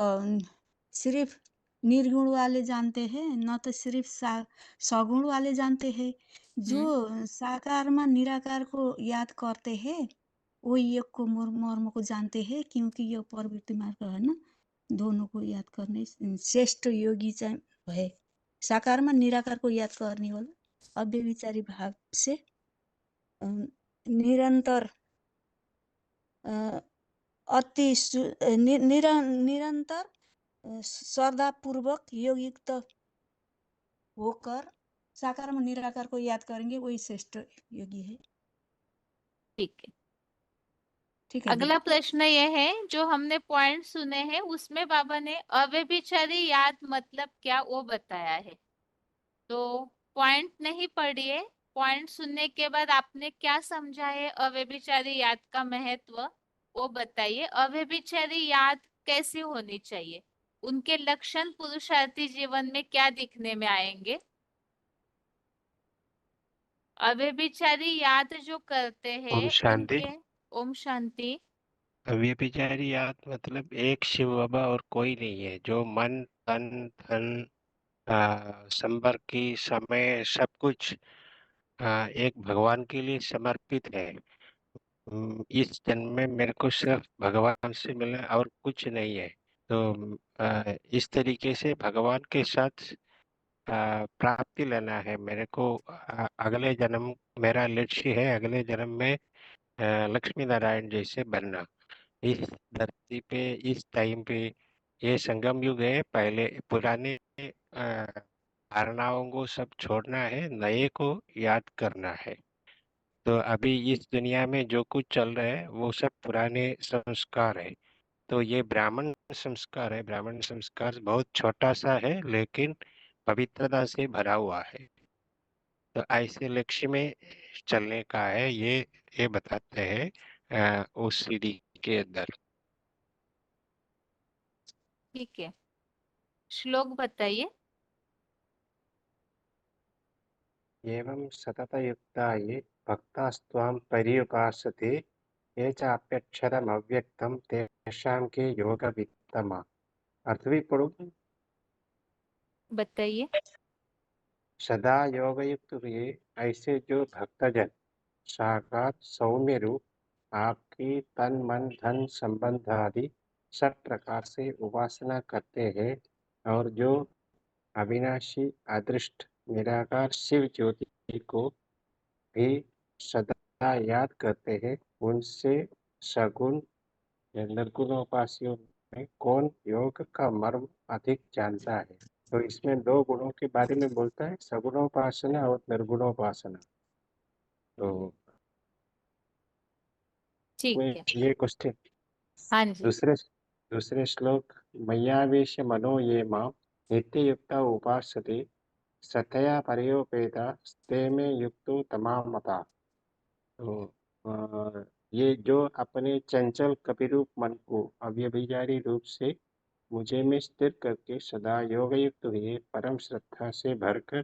[SPEAKER 13] सिर्फ निर्गुण वाले जानते हैं, न तो सिर्फ सगुण वाले जानते हैं। जो साकार में निराकार को याद करते हैं वो योग को मर्म को जानते हैं, क्योंकि ये प्रवृत्ति मार्ग है ना, दोनों को याद करने श्रेष्ठ योगी है। साकार में निराकार को याद करने वाला अव्यभिचारी भाव से निरंतर अति निरंतर श्रद्धा पूर्वक योग युक्त होकर साकार में निराकार को याद करेंगे, वही श्रेष्ठ योगी है।
[SPEAKER 1] ठीक है।
[SPEAKER 13] ठीक है
[SPEAKER 1] अगला प्रश्न यह है, जो हमने पॉइंट सुने हैं उसमें बाबा ने अव्यभिचारी याद मतलब क्या वो बताया है। तो पॉइंट नहीं पढ़िए, पॉइंट सुनने के बाद आपने क्या समझा है अव्यभिचारी याद का महत्व वो बताइए। अव्यभिचारी याद कैसी होनी चाहिए, उनके लक्षण पुरुषार्थी जीवन में क्या दिखने में आएंगे? अव्यभिचारी याद जो करते हैं
[SPEAKER 14] ओम शांति।
[SPEAKER 1] उनके, ओम शांति।
[SPEAKER 14] अव्यभिचारी याद मतलब एक शिव बाबा और कोई नहीं है, जो मन तन धन संपर्क की समय सब कुछ एक भगवान के लिए समर्पित है। इस जन्म में मेरे को सिर्फ भगवान से मिला और कुछ नहीं है। तो इस तरीके से भगवान के साथ प्राप्ति लेना है मेरे को। अगले जन्म मेरा लक्ष्य है, अगले जन्म में लक्ष्मी नारायण जैसे बनना। इस धरती पे इस टाइम पे ये संगम युग है। पहले पुराने धारणाओं को सब छोड़ना है, नए को याद करना है। तो अभी इस दुनिया में जो कुछ चल रहा है वो सब पुराने संस्कार है। तो ये ब्राह्मण संस्कार है। ब्राह्मण संस्कार बहुत छोटा सा है लेकिन पवित्रता से भरा हुआ है। तो ऐसे लक्ष्य में चलने का है, ये बताते हैं उस सीढ़ी के अंदर।
[SPEAKER 1] ठीक है, श्लोक बताइए।
[SPEAKER 14] एवं सततयुक्ता ये भक्तास्त्वां पर्युपासते ये चाप्यक्षरमव्यक्तं तेषां के योगवित्तमा। अर्थ भी पढ़ो।
[SPEAKER 1] बताइए।
[SPEAKER 14] सदा योगयुक्त हुए ऐसे जो भक्तजन साक्षात सौम्य रूप आपकी तन मन धन संबंध आदि सब प्रकार से उपासना करते हैं और जो अविनाशी अदृष्ट निराकार शिव ज्योति को भी सदा याद करते हैं। उनसे सगुण या निर्गुणोपासियों में कौन योग का मर्म अधिक जानता है? तो इसमें दो गुणों के बारे में बोलता है, सगुणोपासना और निर्गुणोपासना। तो
[SPEAKER 1] ठीक है।
[SPEAKER 14] ये क्वेश्चन
[SPEAKER 1] हाँ जी।
[SPEAKER 14] दूसरे श्लोक, मय्यावेश मनो ये मां नित्ययुक्ता उपासते सतया परयोपेता स्ते में युक्तो तमामता। तो ये जो अपने चंचल कपिरूप मन को अव्यभिचारी रूप से मुझे में स्थिर करके सदा योग युक्त हुए परम श्रद्धा से भरकर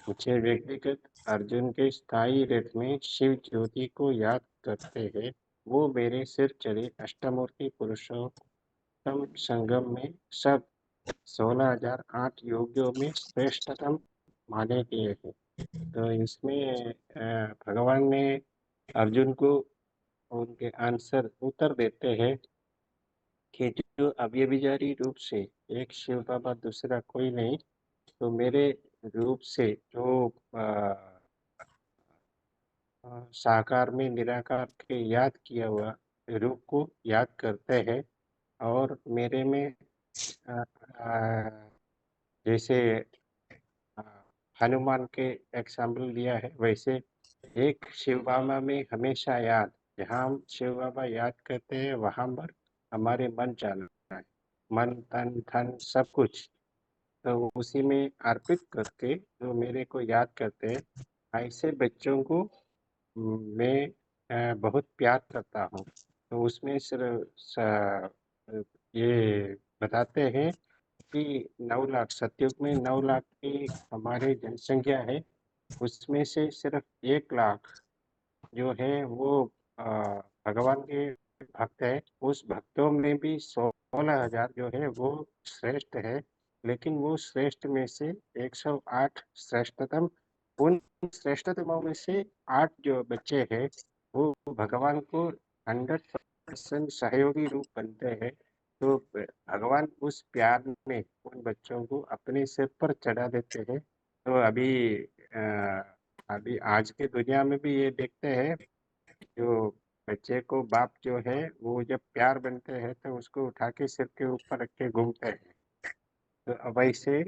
[SPEAKER 14] मुझे व्यक्तिगत अर्जुन के स्थायी रथ में शिव ज्योति को याद करते हैं, वो मेरे सिर चढ़े अष्टमूर्ति पुरुषोत्तम संगम में सब 16,008 योगियों में श्रेष्ठतम माने गए हैं। तो इसमें भगवान ने अर्जुन को उनके आंसर उत्तर देते हैं कि जो अव्यभिचारी रूप से एक शिव बाबा दूसरा कोई नहीं, तो मेरे रूप से जो साकार में निराकार के याद किया हुआ रूप को याद करते हैं और मेरे में जैसे हनुमान के एग्जाम्पल दिया है, वैसे एक शिव बाबा में हमेशा याद, जहाँ हम शिव बाबा याद करते हैं वहाँ पर हमारे मन जाना है, मन तन धन सब कुछ, तो उसी में अर्पित करके जो मेरे को याद करते हैं, ऐसे बच्चों को मैं बहुत प्यार करता हूँ। तो उसमें सिर्फ ये बताते हैं कि 9 लाख, सतयुग में 9 लाख की हमारी जनसंख्या है, उसमें से सिर्फ 1 लाख जो है वो भगवान के भक्त है। उस भक्तों में भी 16,000 जो है वो श्रेष्ठ है, लेकिन वो श्रेष्ठ में से 108 श्रेष्ठतम, उन श्रेष्ठतमों में से 8 जो बच्चे हैं वो भगवान को 100% सहयोगी रूप बनते हैं। तो भगवान उस प्यार में उन बच्चों को अपने सिर पर चढ़ा देते हैं। तो अभी आज के दुनिया में भी ये देखते हैं, जो बच्चे को बाप जो है वो जब प्यार बनते हैं तो उसको उठा के सिर के ऊपर रख के घूमते हैं। तो वैसे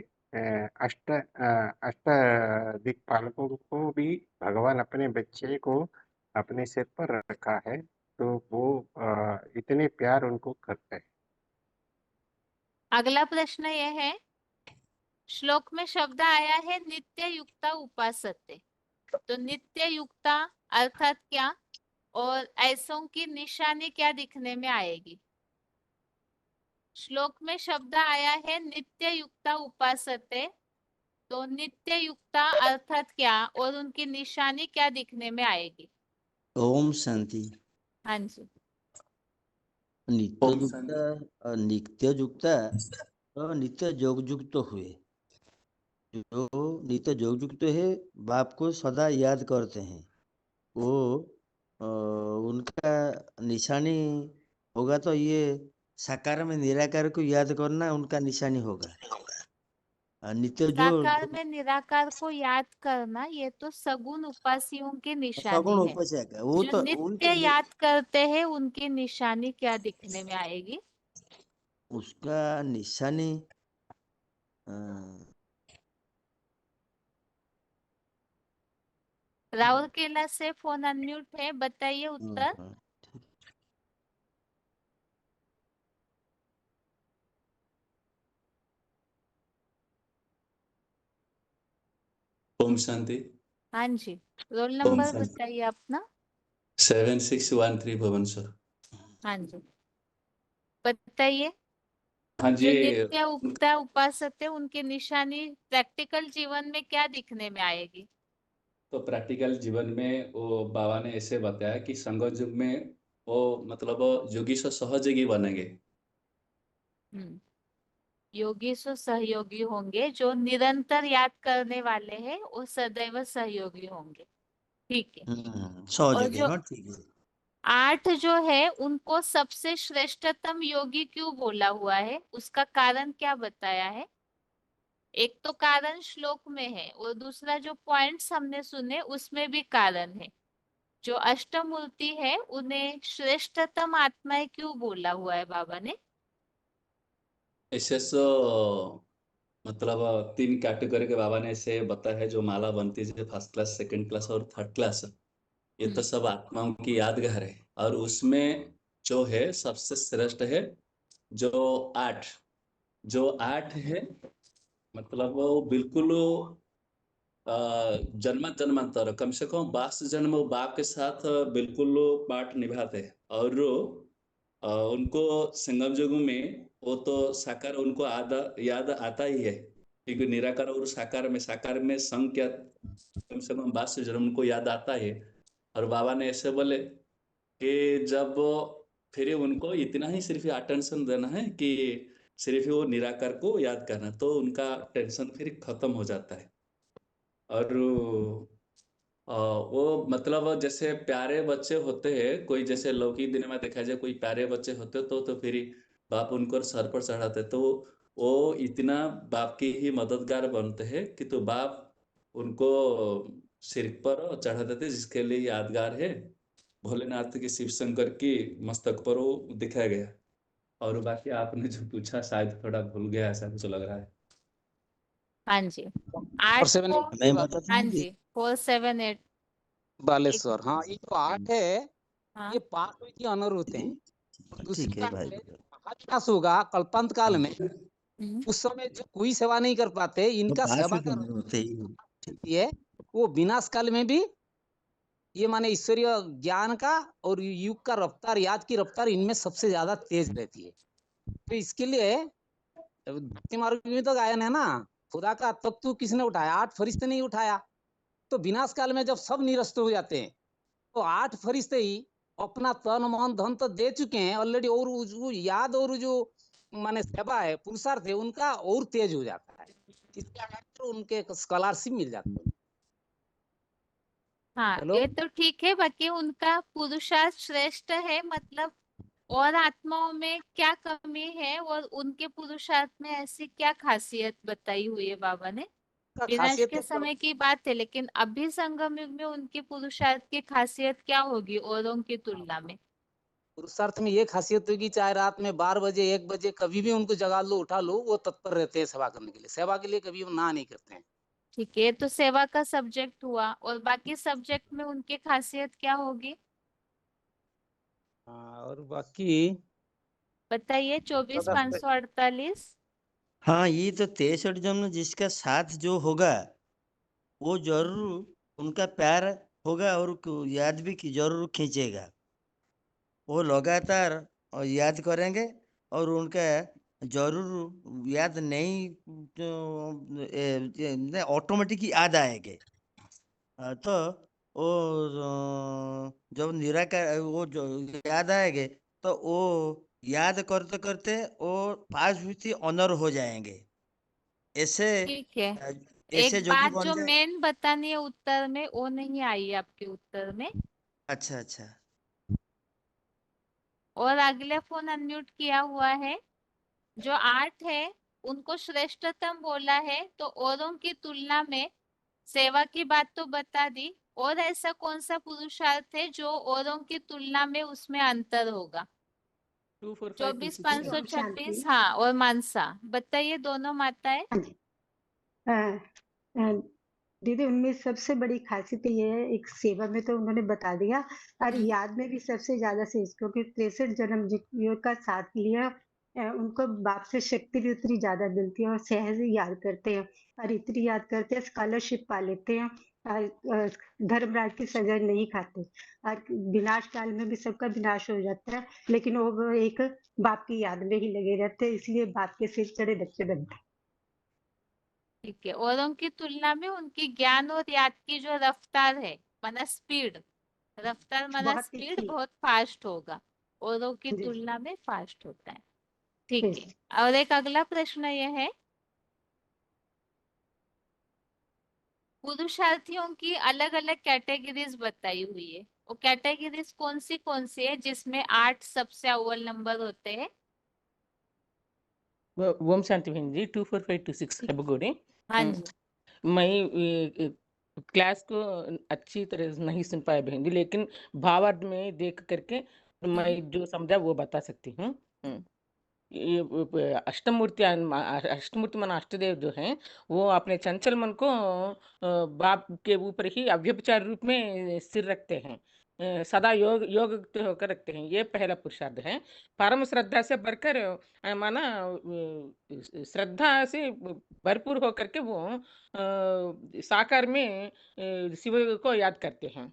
[SPEAKER 14] अष्ट दिक्पालकों को भी भगवान अपने बच्चे को अपने सिर पर रखा है, तो वो इतने प्यार उनको करते हैं।
[SPEAKER 1] अगला प्रश्न यह है, श्लोक में शब्द आया है नित्य युक्ता उपासते, तो नित्य युक्ता अर्थात क्या और ऐसों की निशानी क्या दिखने में आएगी? श्लोक में शब्द आया है नित्य युक्ता उपासते, तो नित्य युक्ता अर्थात क्या और उनकी निशानी क्या दिखने में आएगी?
[SPEAKER 15] ओम शांति।
[SPEAKER 1] हाँ जी।
[SPEAKER 15] नित्य युक्ता और नित्य योग युक्त हुए, जो नित्य योग युक्त है बाप को सदा याद करते हैं, वो उनका निशानी होगा। तो ये साकार में निराकार को याद करना उनका निशानी होगा। नित्य जो
[SPEAKER 1] साकार में निराकार को याद करना ये तो सगुण उपासियों की निशानी
[SPEAKER 15] सगुण
[SPEAKER 1] है।
[SPEAKER 15] उपासक है, वो
[SPEAKER 1] जो
[SPEAKER 15] तो
[SPEAKER 1] नित्य याद करते हैं उनकी निशानी क्या दिखने में आएगी?
[SPEAKER 15] उसका निशानी
[SPEAKER 1] राउरकेला से फोन अनम्यूट है, बताइए उत्तर।
[SPEAKER 16] ओम शांति।
[SPEAKER 1] हाँ जी, रोल
[SPEAKER 16] ओम
[SPEAKER 1] नंबर
[SPEAKER 16] शांति।
[SPEAKER 1] बताइए अपना।
[SPEAKER 16] 7613 भवन सर।
[SPEAKER 1] हाँ जी, बताइए।
[SPEAKER 16] हाँ
[SPEAKER 1] जो
[SPEAKER 16] जी,
[SPEAKER 1] नित्य उक्ता उपासते उनकी निशानी प्रैक्टिकल जीवन में क्या दिखने में आएगी?
[SPEAKER 16] तो प्रैक्टिकल जीवन में वो बाबा ने ऐसे बताया कि संगम युग में वो मतलब योगी से सहयोगी बनेंगे।
[SPEAKER 1] योगी सो सहयोगी होंगे, जो निरंतर याद करने वाले हैं वो सदैव सहयोगी होंगे। ठीक है। और
[SPEAKER 15] सहयोगी,
[SPEAKER 1] जो
[SPEAKER 15] हाँ ठीक है।
[SPEAKER 1] 8 जो है उनको सबसे श्रेष्ठतम योगी क्यों बोला हुआ है, उसका कारण क्या बताया है? एक तो कारण श्लोक में है और दूसरा जो पॉइंट्स हमने सुने उसमें भी कारण है। जो अष्टमूर्ति है उन्हें श्रेष्ठतम आत्माएं क्यों बोला हुआ है बाबा ने?
[SPEAKER 16] ऐसे मतलब 3 कैटेगरी के बाबा ने ऐसे बताया है जो माला बनती है, फर्स्ट क्लास, सेकंड क्लास और थर्ड क्लास। ये तो सब आत्माओं की यादगार है, और उसमें जो है सबसे श्रेष्ठ है जो 8 है, मतलब वो बिल्कुल जन्म जन्मांतर कम से कम 22 जन्म वो बाप के साथ बिल्कुल पाठ निभाते हैं, और उनको संगम युग में वो तो साकार उनको याद आता ही है, क्योंकि निराकार और साकार में संग क्या कम से कम 22 जन्म उनको याद आता है। और बाबा ने ऐसे बोले कि जब फिर उनको इतना ही सिर्फ अटेंशन देना है कि सिर्फ वो निराकार को याद करना, तो उनका टेंशन फिर खत्म हो जाता है। और वो मतलब जैसे प्यारे बच्चे होते हैं, कोई जैसे लौकिक दिन में देखा जाए कोई प्यारे बच्चे होते तो फिर बाप उनको सर पर चढ़ाते, तो वो इतना बाप की ही मददगार बनते हैं कि तो बाप उनको सिर पर चढ़ा देते, जिसके लिए यादगार है भोलेनाथ की शिव शंकर की मस्तक पर वो दिखाया गया। और बाकी आपने जो पूछा शायद थोड़ा भूल गया, ऐसा कुछ लग रहा है।
[SPEAKER 1] हाँ जी, 8
[SPEAKER 17] 7
[SPEAKER 1] को,
[SPEAKER 15] मैं बताता
[SPEAKER 1] हाँ
[SPEAKER 15] हूँ कि
[SPEAKER 1] जी 4 7 8
[SPEAKER 17] बालेश्वर। हाँ, ये जो 8 है
[SPEAKER 1] हाँ
[SPEAKER 17] ये 5 की अनर होते हैं। और दूसरी
[SPEAKER 15] ठीक है
[SPEAKER 17] बात
[SPEAKER 15] भाई।
[SPEAKER 17] है, महाविनाश होगा कल्पांत काल में,
[SPEAKER 1] हम्म,
[SPEAKER 17] उस समय जो कोई सेवा नहीं कर पाते,
[SPEAKER 15] वो
[SPEAKER 17] इनका
[SPEAKER 15] 5
[SPEAKER 17] सेवा
[SPEAKER 15] भी
[SPEAKER 17] का
[SPEAKER 15] कम होते ही
[SPEAKER 17] रहती है, वो विनाश काल में भी ये माने ईश्वरीय ज्ञान का और युग का रफ्तार, याद की रफ्तार इनमें सबसे ज्यादा तेज रहती है। तो इसके लिए भक्ति मार्ग में तो गायन है ना, खुदा का तत्व किसने उठाया? 8 फरिश्ते नहीं उठाया। तो विनाश काल में जब सब निरस्त हो जाते हैं तो 8 फरिश्ते ही अपना तन मन धन तो दे चुके हैं ऑलरेडी, और वो याद और जो माने सेवा है, पुरुषार्थ है, उनका और तेज हो जाता है। इसके आधार पर उनके स्कॉलरशिप मिल जाती है।
[SPEAKER 1] हाँ
[SPEAKER 17] हेलो,
[SPEAKER 1] ये तो ठीक है, बाकी उनका पुरुषार्थ श्रेष्ठ है मतलब और आत्माओं में क्या कमी है और उनके पुरुषार्थ में ऐसी क्या खासियत बताई हुई है बाबा ने?
[SPEAKER 17] का
[SPEAKER 1] विनाश
[SPEAKER 17] खासियत
[SPEAKER 1] के
[SPEAKER 17] तो
[SPEAKER 1] समय की बात है, लेकिन अभी संगम युग में उनके पुरुषार्थ की खासियत क्या होगी औरों की तुलना में?
[SPEAKER 17] पुरुषार्थ में ये खासियत होगी, चाहे रात में 12 बजे 1 बजे कभी भी उनको जगा लो उठा लो, वो तत्पर रहते हैं सेवा करने के लिए। सेवा के लिए कभी वो ना नहीं करते हैं।
[SPEAKER 1] ठीक है, तो सेवा का सब्जेक्ट हुआ, और बाकी सब्जेक्ट में उनकी खासियत क्या होगी
[SPEAKER 17] और बाकी
[SPEAKER 1] बताइए? 24,548।
[SPEAKER 15] हाँ, ये तो 63 जन्म जिसका साथ जो होगा वो जरूर उनका प्यार होगा और याद भी की जरूर खींचेगा। वो लगातार याद करेंगे और उनका जरूर याद नहीं ऑटोमेटिक याद आएंगे। तो वो जब निराकार वो जो याद आएंगे तो वो याद करते करते वो पास भी ऑनर हो जाएंगे। ऐसे
[SPEAKER 1] ठीक है,
[SPEAKER 15] अ,
[SPEAKER 1] एक
[SPEAKER 15] ऐसे जोगी
[SPEAKER 1] बात
[SPEAKER 15] बन
[SPEAKER 1] जो
[SPEAKER 15] जाए।
[SPEAKER 1] मेन बतानी है उत्तर में वो नहीं आई आपके उत्तर में।
[SPEAKER 15] अच्छा अच्छा।
[SPEAKER 1] और अगला फोन अनम्यूट किया हुआ है। जो 8 है उनको श्रेष्ठतम बोला है, तो औरों की तुलना में सेवा की बात तो बता दी, और ऐसा कौन सा पुरुषार्थ है जो औरों की तुलना में उसमें अंतर होगा? 24,526 हाँ, और मानसा बताइए दोनों माताएं।
[SPEAKER 18] दीदी उनमें सबसे बड़ी खासियत ये है, एक सेवा में तो उन्होंने बता दिया, और याद में भी सबसे ज्यादा से, क्योंकि 63 जन्म जितने का साथ लिया, उनको बाप से शक्ति भी उतनी ज्यादा मिलती है और सहज ही याद करते हैं, और इतनी याद करते हैं स्कॉलरशिप पा लेते हैं, धर्मराज की सजा नहीं खाते, और विनाश काल में भी सबका विनाश हो जाता है, लेकिन वो एक बाप की याद में ही लगे रहते हैं, इसलिए बाप के सिर चढ़े बच्चे बनते हैं।
[SPEAKER 1] ठीक है, औरों की तुलना में उनकी ज्ञान और याद की जो रफ्तार है, माना स्पीड, रफ्तार माना
[SPEAKER 18] बहुत
[SPEAKER 1] स्पीड
[SPEAKER 18] तीखी।
[SPEAKER 1] बहुत फास्ट होगा, औरों की
[SPEAKER 18] जी
[SPEAKER 1] तुलना में फास्ट होता है। ठीक
[SPEAKER 18] जी।
[SPEAKER 1] है, और एक अगला प्रश्न यह है, पुरुषार्थियों की अलग अलग कैटेगरीज बताई हुई है, वो कैटेगरीज कौन सी है जिसमें 8 सबसे अव्वल नंबर होते हैं?
[SPEAKER 19] ओम शांति बहन जी 24526 है बगोड़े।
[SPEAKER 1] हाँ जी।
[SPEAKER 19] मैं क्लास को अच्छी तरह से नहीं सुन पाया बहन जी, लेकिन भावार्थ में देख करके मैं जो समझा वो बता सकती हूँ। ये अष्टमूर्ति अष्टमूर्ति मन अष्टदेव जो हैं वो अपने चंचल मन को बाप के ऊपर ही अव्यभिचार रूप में स्थिर रखते हैं, सदा योग योग होकर रखते हैं। ये पहला पुरुषार्थ है। परम श्रद्धा से बढ़कर माना श्रद्धा से भरपूर होकर के वो साकार में शिव को याद करते हैं।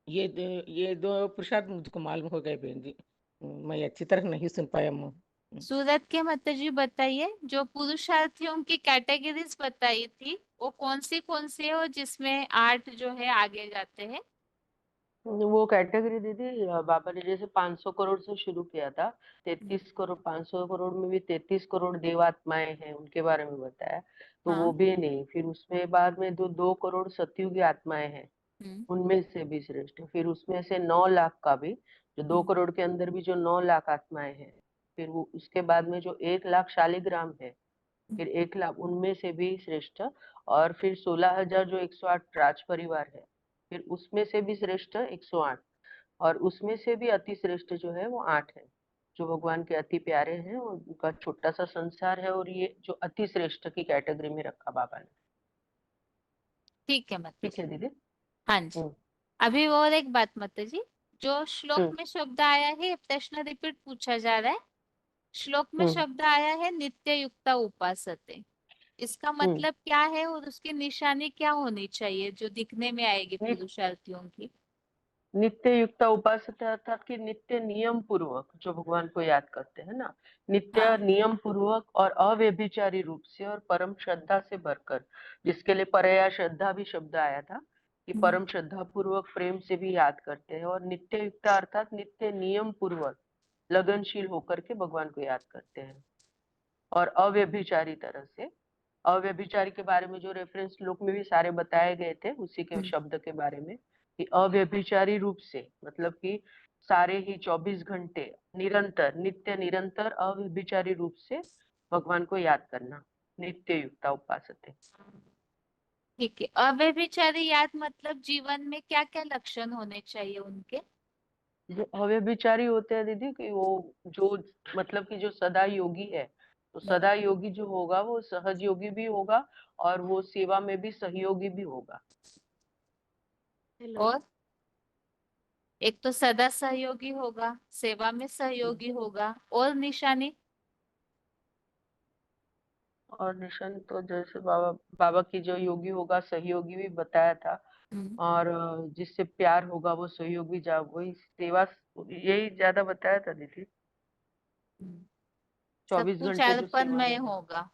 [SPEAKER 19] ये दो पुरुषार्थ मुझको मालूम हो गए बहन जी। मैं अच्छी तरह नहीं सुन पाया हूँ।
[SPEAKER 1] सूरत के माता जी बताइए, जो पुरुषार्थियों की कैटेगरीज बताई थी वो कौन सी है और जिसमें 8 जो है आगे जाते हैं?
[SPEAKER 8] वो कैटेगरी दीदी बाबा ने जैसे 500 करोड़ से शुरू किया था, 33 करोड़ 500 करोड़ में भी 33 करोड़ देवात्माएं हैं, उनके बारे में बताया, तो वो भी नहीं। फिर उसमें बाद में 2 करोड़ सतयुगी आत्माएं हैं, उनमें से भी श्रेष्ठ। फिर उसमें से 9 लाख का भी, जो 2 करोड़ के अंदर भी जो 9 लाख आत्माएं हैं, फिर वो उसके बाद में जो 1 लाख शालिग्राम है, फिर 1 लाख उनमें से भी श्रेष्ठ। और फिर 16,000 जो 108 राज परिवार है, फिर उसमें से भी श्रेष्ठ 108, और उसमें से भी अति श्रेष्ठ जो है वो 8 है, जो भगवान के अति प्यारे हैं, और उनका छोटा सा संसार है, और ये जो अति श्रेष्ठ की कैटेगरी में रखा बाबा ने।
[SPEAKER 1] ठीक है माता
[SPEAKER 8] ठीक है दीदी।
[SPEAKER 1] हाँ जी। अभी और एक बात माता जी, जो श्लोक में शब्द आया है, प्रश्न रिपीट पूछा जा रहा है। श्लोक में शब्द आया है नित्य युक्ता उपासते, इसका मतलब क्या है और उसकी निशानी क्या होनी चाहिए जो दिखने में आएगी पुरुषार्थियों की?
[SPEAKER 8] नित्य युक्त उपासना अर्थात कि नित्य नियम पूर्वक जो भगवान को याद करते हैं ना, नित्य नियम पूर्वक और अव्यभिचारी रूप से और परम श्रद्धा से भरकर, जिसके लिए परया श्रद्धा भी शब्द आया था कि परम श्रद्धा पूर्वक प्रेम से भी याद करते हैं, और नित्य युक्त अर्थात नित्य नियम पूर्वक लगनशील होकर के भगवान को याद करते हैं, और अव्यभिचारी तरह से। अव्यभिचारी के बारे में जो रेफरेंस श्लोक में भी सारे बताए गए थे, उसी के शब्द के बारे में कि अव्यभिचारी रूप से, मतलब कि सारे ही 24 घंटे निरंतर नित्य निरंतर अव्यभिचारी रूप से भगवान को याद करना, नित्य युक्ता उपासते।
[SPEAKER 1] ठीक है। अव्यभिचारी याद मतलब जीवन में क्या क्या लक्षण होने चाहिए उनके?
[SPEAKER 8] जो अव्यभिचारी होते हैं दीदी कि वो जो मतलब कि जो सदा योगी है, तो सदा योगी जो होगा वो सहज योगी भी होगा, और वो सेवा में भी सहयोगी भी होगा।
[SPEAKER 1] और एक तो सदा सहयोगी होगा, सेवा में सहयोगी होगा, और निशानी?
[SPEAKER 8] और निशान तो जैसे बाबा की जो योगी होगा सहयोगी भी बताया था, और जिससे प्यार होगा वो सहयोगी जा वही सेवा, यही ज्यादा बताया था दीदी। 24
[SPEAKER 1] सब कुछ
[SPEAKER 8] घंटे जो सेवा
[SPEAKER 1] अर्पणमय
[SPEAKER 8] में,
[SPEAKER 1] होगा।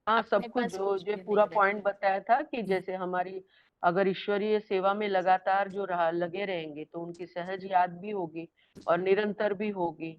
[SPEAKER 8] हाँ सब
[SPEAKER 1] अपने
[SPEAKER 8] कुछ
[SPEAKER 1] पास
[SPEAKER 8] जो
[SPEAKER 1] कुछ
[SPEAKER 8] जो
[SPEAKER 1] भी
[SPEAKER 8] पूरा
[SPEAKER 1] नहीं
[SPEAKER 8] पॉइंट बताया था कि जैसे हमारी अगर ईश्वरीय सेवा में लगातार जो लगे रहेंगे तो उनकी सहज याद भी होगी और निरंतर भी होगी।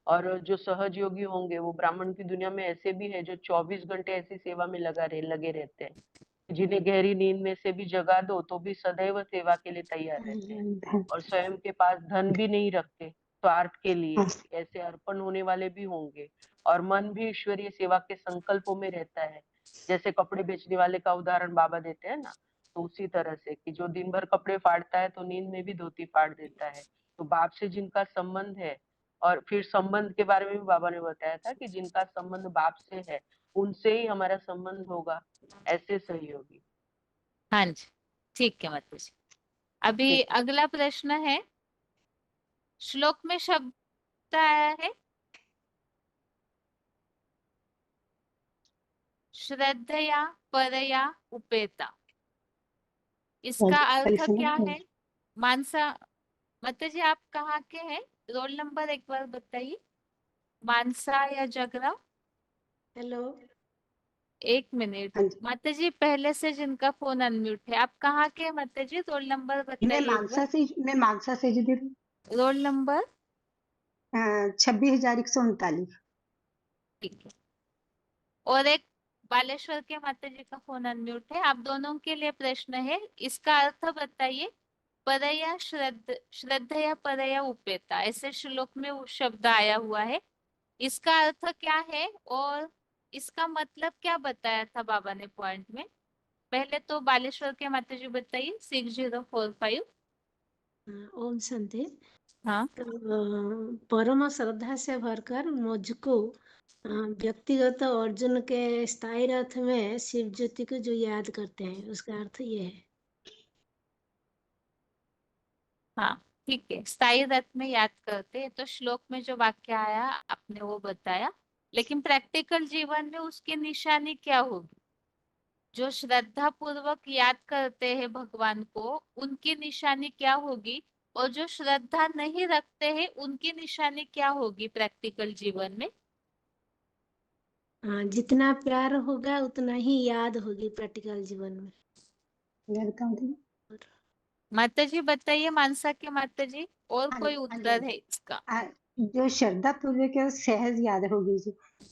[SPEAKER 8] और जो सहज योगी होंगे वो ब्राह्मण की दुनिया में ऐसे भी है जो 24 घंटे ऐसी सेवा में लगे रहते हैं, जिन्हें गहरी नींद में से भी जगा दो तो भी सदैव सेवा के लिए तैयार रहते हैं, और स्वयं के पास धन भी नहीं रखते स्वार्थ के लिए, ऐसे अर्पण होने वाले भी होंगे। और मन भी ईश्वरीय सेवा के संकल्पों में रहता है, जैसे कपड़े बेचने वाले का उदाहरण बाबा देते हैं ना, तो उसी तरह से कि जो दिन भर कपड़े फाड़ता है तो नींद में भी धोती फाड़ देता है। तो बाप से जिनका संबंध है, और फिर संबंध के बारे में भी बाबा ने बताया था कि जिनका संबंध बाप से है उनसे ही हमारा संबंध होगा, ऐसे सहयोगी।
[SPEAKER 1] हाँ जी, ठीक है माता जी। अभी अगला प्रश्न है, श्लोक में शब्द आया है श्रद्धया परया उपेता, इसका अर्थ क्या है? मानसा माता जी आप कहाँ के हैं? रोल नंबर एक बार बताइए। मानसा या जगरा?
[SPEAKER 18] हेलो,
[SPEAKER 1] एक मिनट माता जी, पहले से जिनका फोन अनम्यूट है, आप कहाँ के हैं माता जी? रोल नंबर
[SPEAKER 18] मैं
[SPEAKER 1] बताइए एक बार।
[SPEAKER 18] मानसा से जी दीदी।
[SPEAKER 1] Roll number
[SPEAKER 18] 26,139।
[SPEAKER 1] ठीक है। और एक बालेश्वर के माता जी का फोन अनम्यूट है, आप दोनों के लिए प्रश्न है, इसका अर्थ बताइए। परया श्रद्धया परया उपेता, ऐसे श्लोक में वो शब्द आया हुआ है, इसका अर्थ क्या है और इसका मतलब क्या बताया था बाबा ने पॉइंट में? पहले तो बालेश्वर के माता जी बताइए 6045।
[SPEAKER 20] ओम शांति।
[SPEAKER 1] हाँ।
[SPEAKER 20] तो परम श्रद्धा से भरकर मुझको व्यक्तिगत अर्जुन के स्थायी रथ में शिव ज्योति को जो याद करते हैं उसका अर्थ ये है।
[SPEAKER 1] हाँ ठीक है, स्थायी रथ में याद करते हैं तो श्लोक में जो वाक्य आया आपने वो बताया, लेकिन प्रैक्टिकल जीवन में उसकी निशानी क्या होगी? जो श्रद्धा पूर्वक याद करते हैं भगवान को उनकी निशानी क्या होगी, और जो श्रद्धा नहीं रखते हैं उनकी निशानी क्या होगी प्रैक्टिकल जीवन में?
[SPEAKER 20] हाँ, जितना प्यार होगा उतना ही याद होगी प्रैक्टिकल जीवन में।
[SPEAKER 1] माता जी बताइए, मानसा के माता जी, और कोई उत्तर है इसका?
[SPEAKER 18] जो श्रद्धा पूर्वक है वो सहज याद होगी।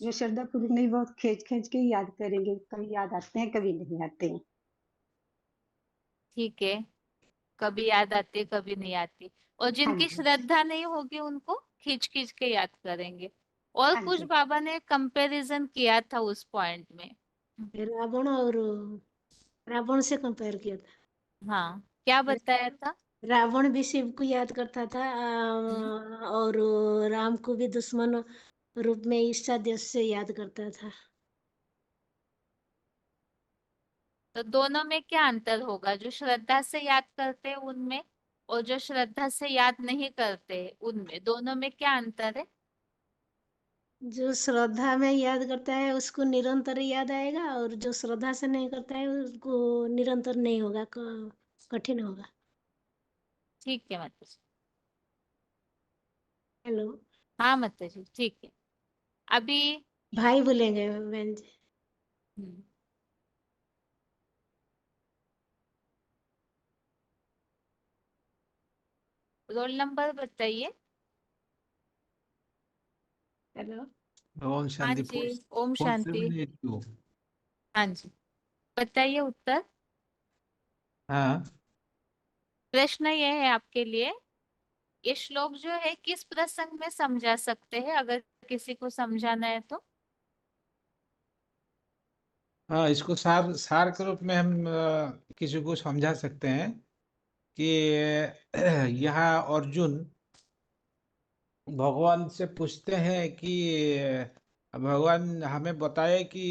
[SPEAKER 18] जो श्रद्धा पूर्वक नहीं बहुत खींच खींच के याद करेंगे, कभी याद आते हैं कभी नहीं आते हैं।
[SPEAKER 1] ठीक है, कभी याद आती कभी नहीं आती। और जिनकी श्रद्धा नहीं होगी उनको खींच खींच के याद करेंगे। और कुछ बाबा ने कंपैरिजन किया था उस पॉइंट में।
[SPEAKER 20] रावण और रावण से कंपेयर किया था।
[SPEAKER 1] हाँ, क्या बताया था?
[SPEAKER 20] रावण भी शिव को याद करता था और राम को भी दुश्मन रूप में ईर्ष्या देश से याद करता था।
[SPEAKER 1] तो दोनों में क्या अंतर होगा? जो श्रद्धा से याद करते हैं उनमें और जो श्रद्धा से याद नहीं करते उनमें, दोनों में क्या अंतर है?
[SPEAKER 20] जो श्रद्धा में याद करता है उसको निरंतर याद आएगा, और जो श्रद्धा से नहीं करता है उसको निरंतर नहीं होगा, कठिन होगा।
[SPEAKER 1] ठीक है माता जी।
[SPEAKER 20] हेलो।
[SPEAKER 1] हाँ माता जी, ठीक है। अभी
[SPEAKER 20] भाई बोलेंगे बहन जी।
[SPEAKER 1] रोल नंबर बताइए।
[SPEAKER 20] हेलो।
[SPEAKER 21] ओम
[SPEAKER 1] हाँ
[SPEAKER 21] शांति।
[SPEAKER 1] जी, ओम शांति।
[SPEAKER 21] 4782।
[SPEAKER 1] हाँ जी, बताइए उत्तर।
[SPEAKER 21] हाँ,
[SPEAKER 1] प्रश्न ये है आपके लिए, ये श्लोक जो है किस प्रसंग में समझा सकते हैं, अगर किसी को समझाना है तो?
[SPEAKER 21] हाँ, इसको सार सार के रूप में हम किसी को समझा सकते हैं कि यहाँ अर्जुन भगवान से पूछते हैं कि भगवान हमें बताए कि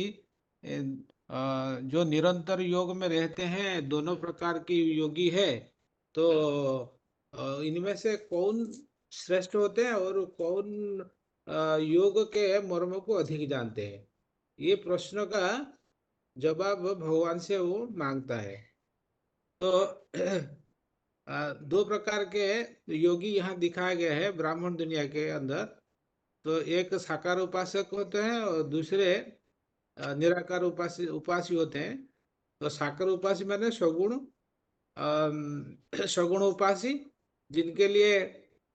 [SPEAKER 21] जो निरंतर योग में रहते हैं दोनों प्रकार के योगी है, तो इनमें से कौन श्रेष्ठ होते हैं और कौन योग के मर्म को अधिक जानते हैं। ये प्रश्न का जवाब भगवान से वो मांगता है। तो दो प्रकार के योगी यहाँ दिखाए गए हैं ब्राह्मण दुनिया के अंदर। तो एक साकार उपासक होते हैं और दूसरे निराकार उपासी होते हैं। तो साकार उपासी माने सगुण सगुण उपासी, जिनके लिए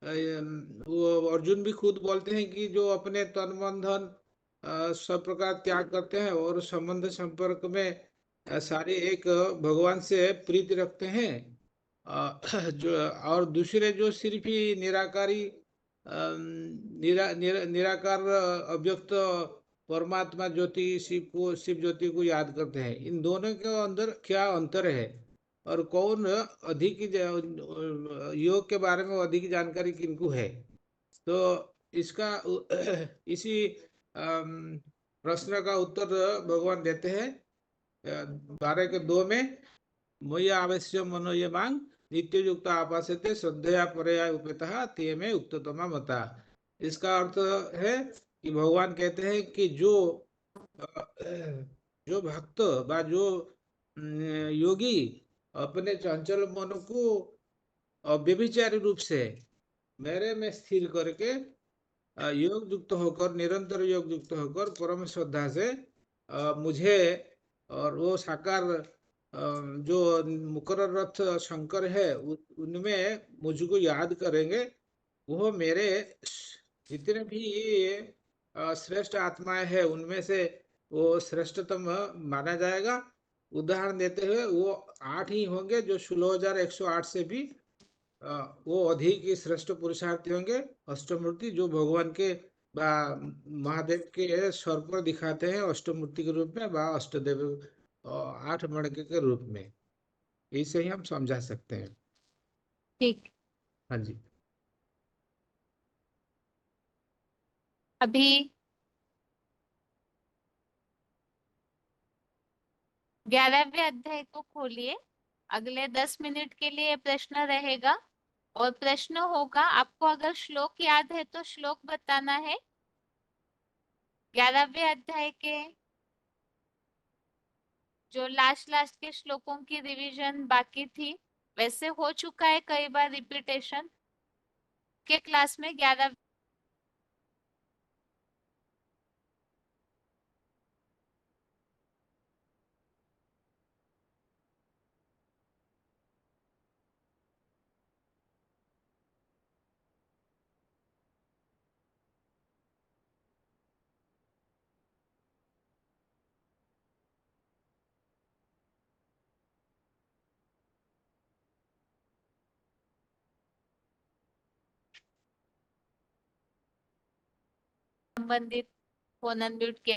[SPEAKER 21] वो अर्जुन भी खुद बोलते हैं कि जो अपने तन मन धन सब प्रकार त्याग करते हैं और संबंध संपर्क में सारे एक भगवान से प्रीति रखते हैं। जो और दूसरे जो सिर्फ ही निराकारी निराकार अव्यक्त परमात्मा ज्योति शिव ज्योति को याद करते हैं। इन दोनों के अंदर क्या अंतर है और कौन अधिक योग के बारे में अधिक जानकारी किनको है? तो इसका इसी प्रश्न का उत्तर भगवान देते हैं 12:2 में। मयि आवश्य मनो ये मांग नित्य युक्त आपासते श्रद्धया परया उपेता ते में उक्ततमा मता। इसका अर्थ है कि भगवान कहते हैं कि जो भक्त बा जो योगी अपने चंचल मन को व्यभिचारी रूप से मेरे में स्थिर करके योग युक्त होकर निरंतर योग युक्त होकर परम श्रद्धा से मुझे और वो साकार जो मुकर रथ शंकर है उनमें मुझको याद करेंगे, वो मेरे जितने भी श्रेष्ठ आत्माएं हैं उनमें से वो श्रेष्ठतम माना जाएगा। उदाहरण देते हुए वो 8 ही होंगे जो 16,108 से भी वो अधिक ही श्रेष्ठ पुरुषार्थी होंगे। अष्टमूर्ति जो भगवान के बा महादेव के स्वरूप दिखाते हैं अष्टमूर्ति के रूप में बा अष्टदेव 8 मणके के रूप में। इसे ही हम समझा सकते हैं।
[SPEAKER 1] ठीक।
[SPEAKER 21] हाँ जी।
[SPEAKER 1] अभी 11वें अध्याय को खोलिए। अगले 10 मिनट के लिए प्रश्न रहेगा और प्रश्न होगा, आपको अगर श्लोक याद है तो श्लोक बताना है। 11वें अध्याय के जो लास्ट के श्लोकों की रिवीजन बाकी थी, वैसे हो चुका है कई बार रिपीटेशन के क्लास में। 11 संबंधित फोन अनम्यूट के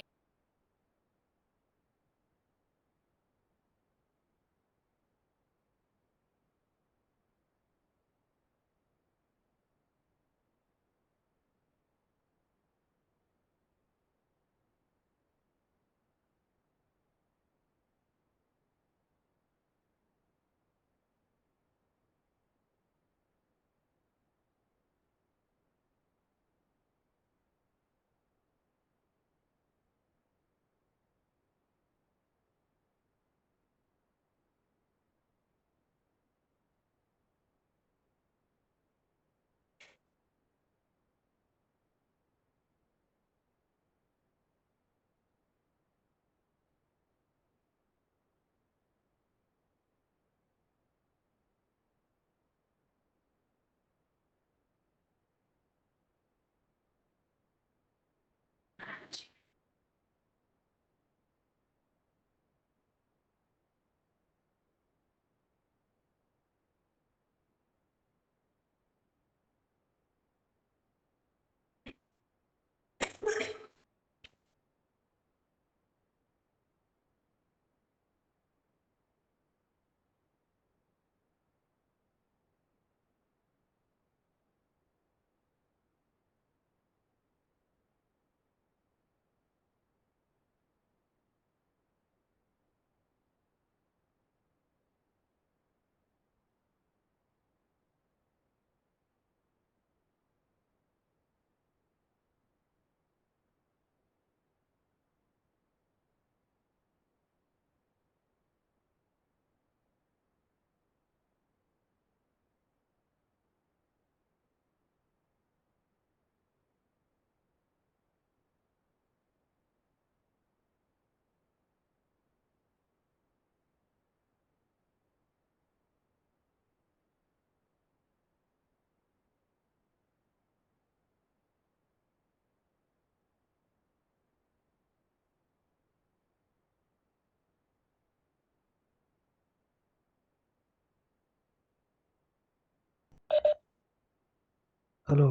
[SPEAKER 2] हेलो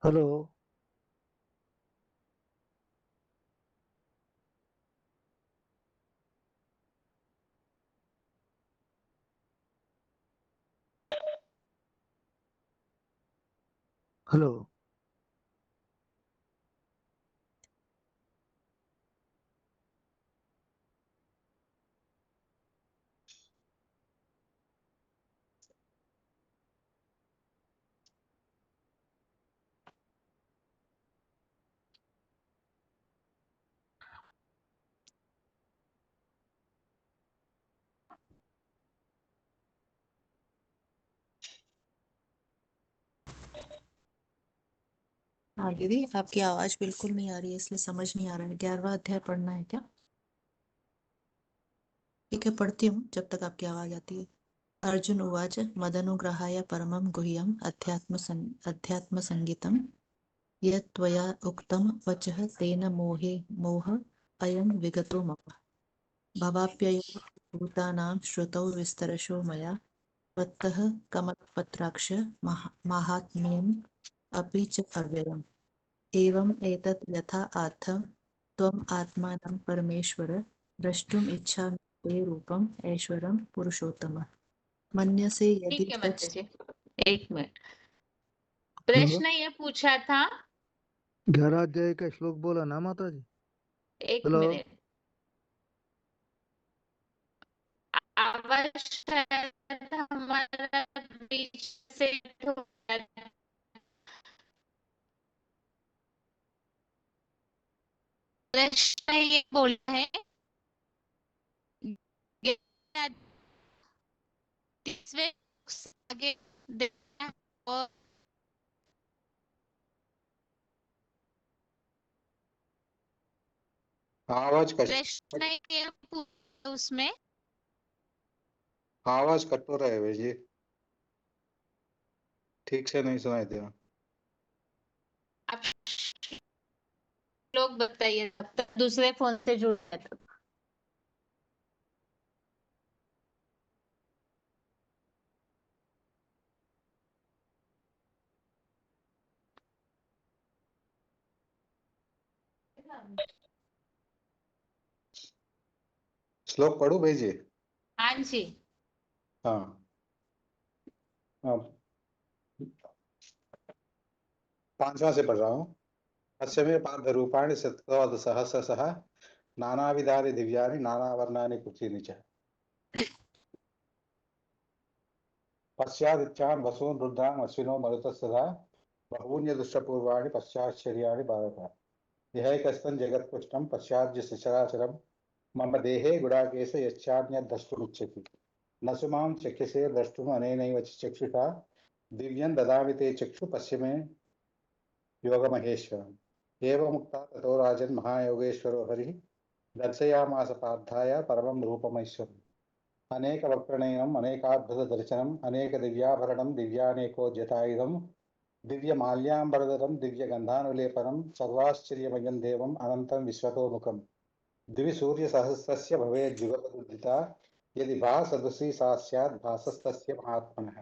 [SPEAKER 2] हेलो। हेलो।
[SPEAKER 22] हाँ दीदी, आपकी आवाज बिल्कुल नहीं आ रही है, इसलिए समझ नहीं आ रहा है। 11वां अध्याय पढ़ना है क्या? ठीक है, पढ़ती हूँ जब तक आपकी आवाज आती है। अर्जुन उवाच मदनुग्रहाय परमं गुह्यम् अध्यात्म संगीतम् यत् त्वया उक्तं वचः तेन मोह अयं विगतो मम भवाप्ययौ भूतानां श्रुतौ विस्तरशो मया त्वत्तः कमलपत्राक्ष माहात्म्यम् अपि च अव्ययम्। एवम् एतत् यथा अर्थं त्वम् आत्मानं परमेश्वर द्रष्टुम् इच्छामि ते रूपम् ऐश्वरं पुरुषोत्तम मन्यसे यदि
[SPEAKER 1] ठीक है माता
[SPEAKER 22] तत्
[SPEAKER 1] जी, एक मिनट। प्रश्न ये पूछा था,
[SPEAKER 2] 11 अध्याय का श्लोक बोला ना माता जी।
[SPEAKER 1] एक
[SPEAKER 2] हेलो
[SPEAKER 1] मिनट, आवाज शायद हमारा बीच से हो गया था। प्रश्न ये बोला है, 30वें आगे देखना है और
[SPEAKER 6] आवाज
[SPEAKER 1] प्रश्न ये पूछा उसमें
[SPEAKER 6] आवाज कट हो रहा है भाई जी, ठीक से नहीं सुनाई दे रहा।
[SPEAKER 1] आप लोग बताइए, तब तक दूसरे फोन से जुड़ गए तो।
[SPEAKER 6] श्लोक पढ़ू भाई जी?
[SPEAKER 1] हाँ जी,
[SPEAKER 6] हाँ हाँ, 5वां से पढ़ रहा हूँ। पश्चिमे पार्थ रूपाणि शतकोद सहस्रशः नानाविधानि दिव्यानि नानावर्णानि कुक्षिनि च पश्चादित्यान् वसून् रुद्रान् अश्विनो मरुतस्तथा बहून्य दुष्टपूर्वाणि पश्चाश्चर्याणि भारत यह कस्तन जगत्कृष्णं पश्चाद्य सचराचरं मम देहे गुडाकेश यच्चान्यद् द्रष्टुमिच्छति न सु मां चक्षुषे द्रष्टुम् अनेनैव चक्षुषा दिव्यं ददामि ते चक्षु पश्चिमे योगमहेश्वरम् एवमुक्ता ततो राजन् महायोगेश्वरो हरिः दर्शयामास पार्थाय परमं रूपमैश्वरम् अनेकवक्त्रनयनम् अनेकाद्भुतदर्शनम् अनेकदिव्याभरणं दिव्यानेकोद्यतायुधं दिव्यमाल्याम्बरधरं दिव्यगन्धानुलेपनं सर्वाश्चर्यमयं देवम् अनन्तं विश्वतोमुखम् दिवि सूर्यसहस्रस्य भवेद्युगपदुदिता यदि भासदृशी सा स्यात् भासस्तस्य महात्मनः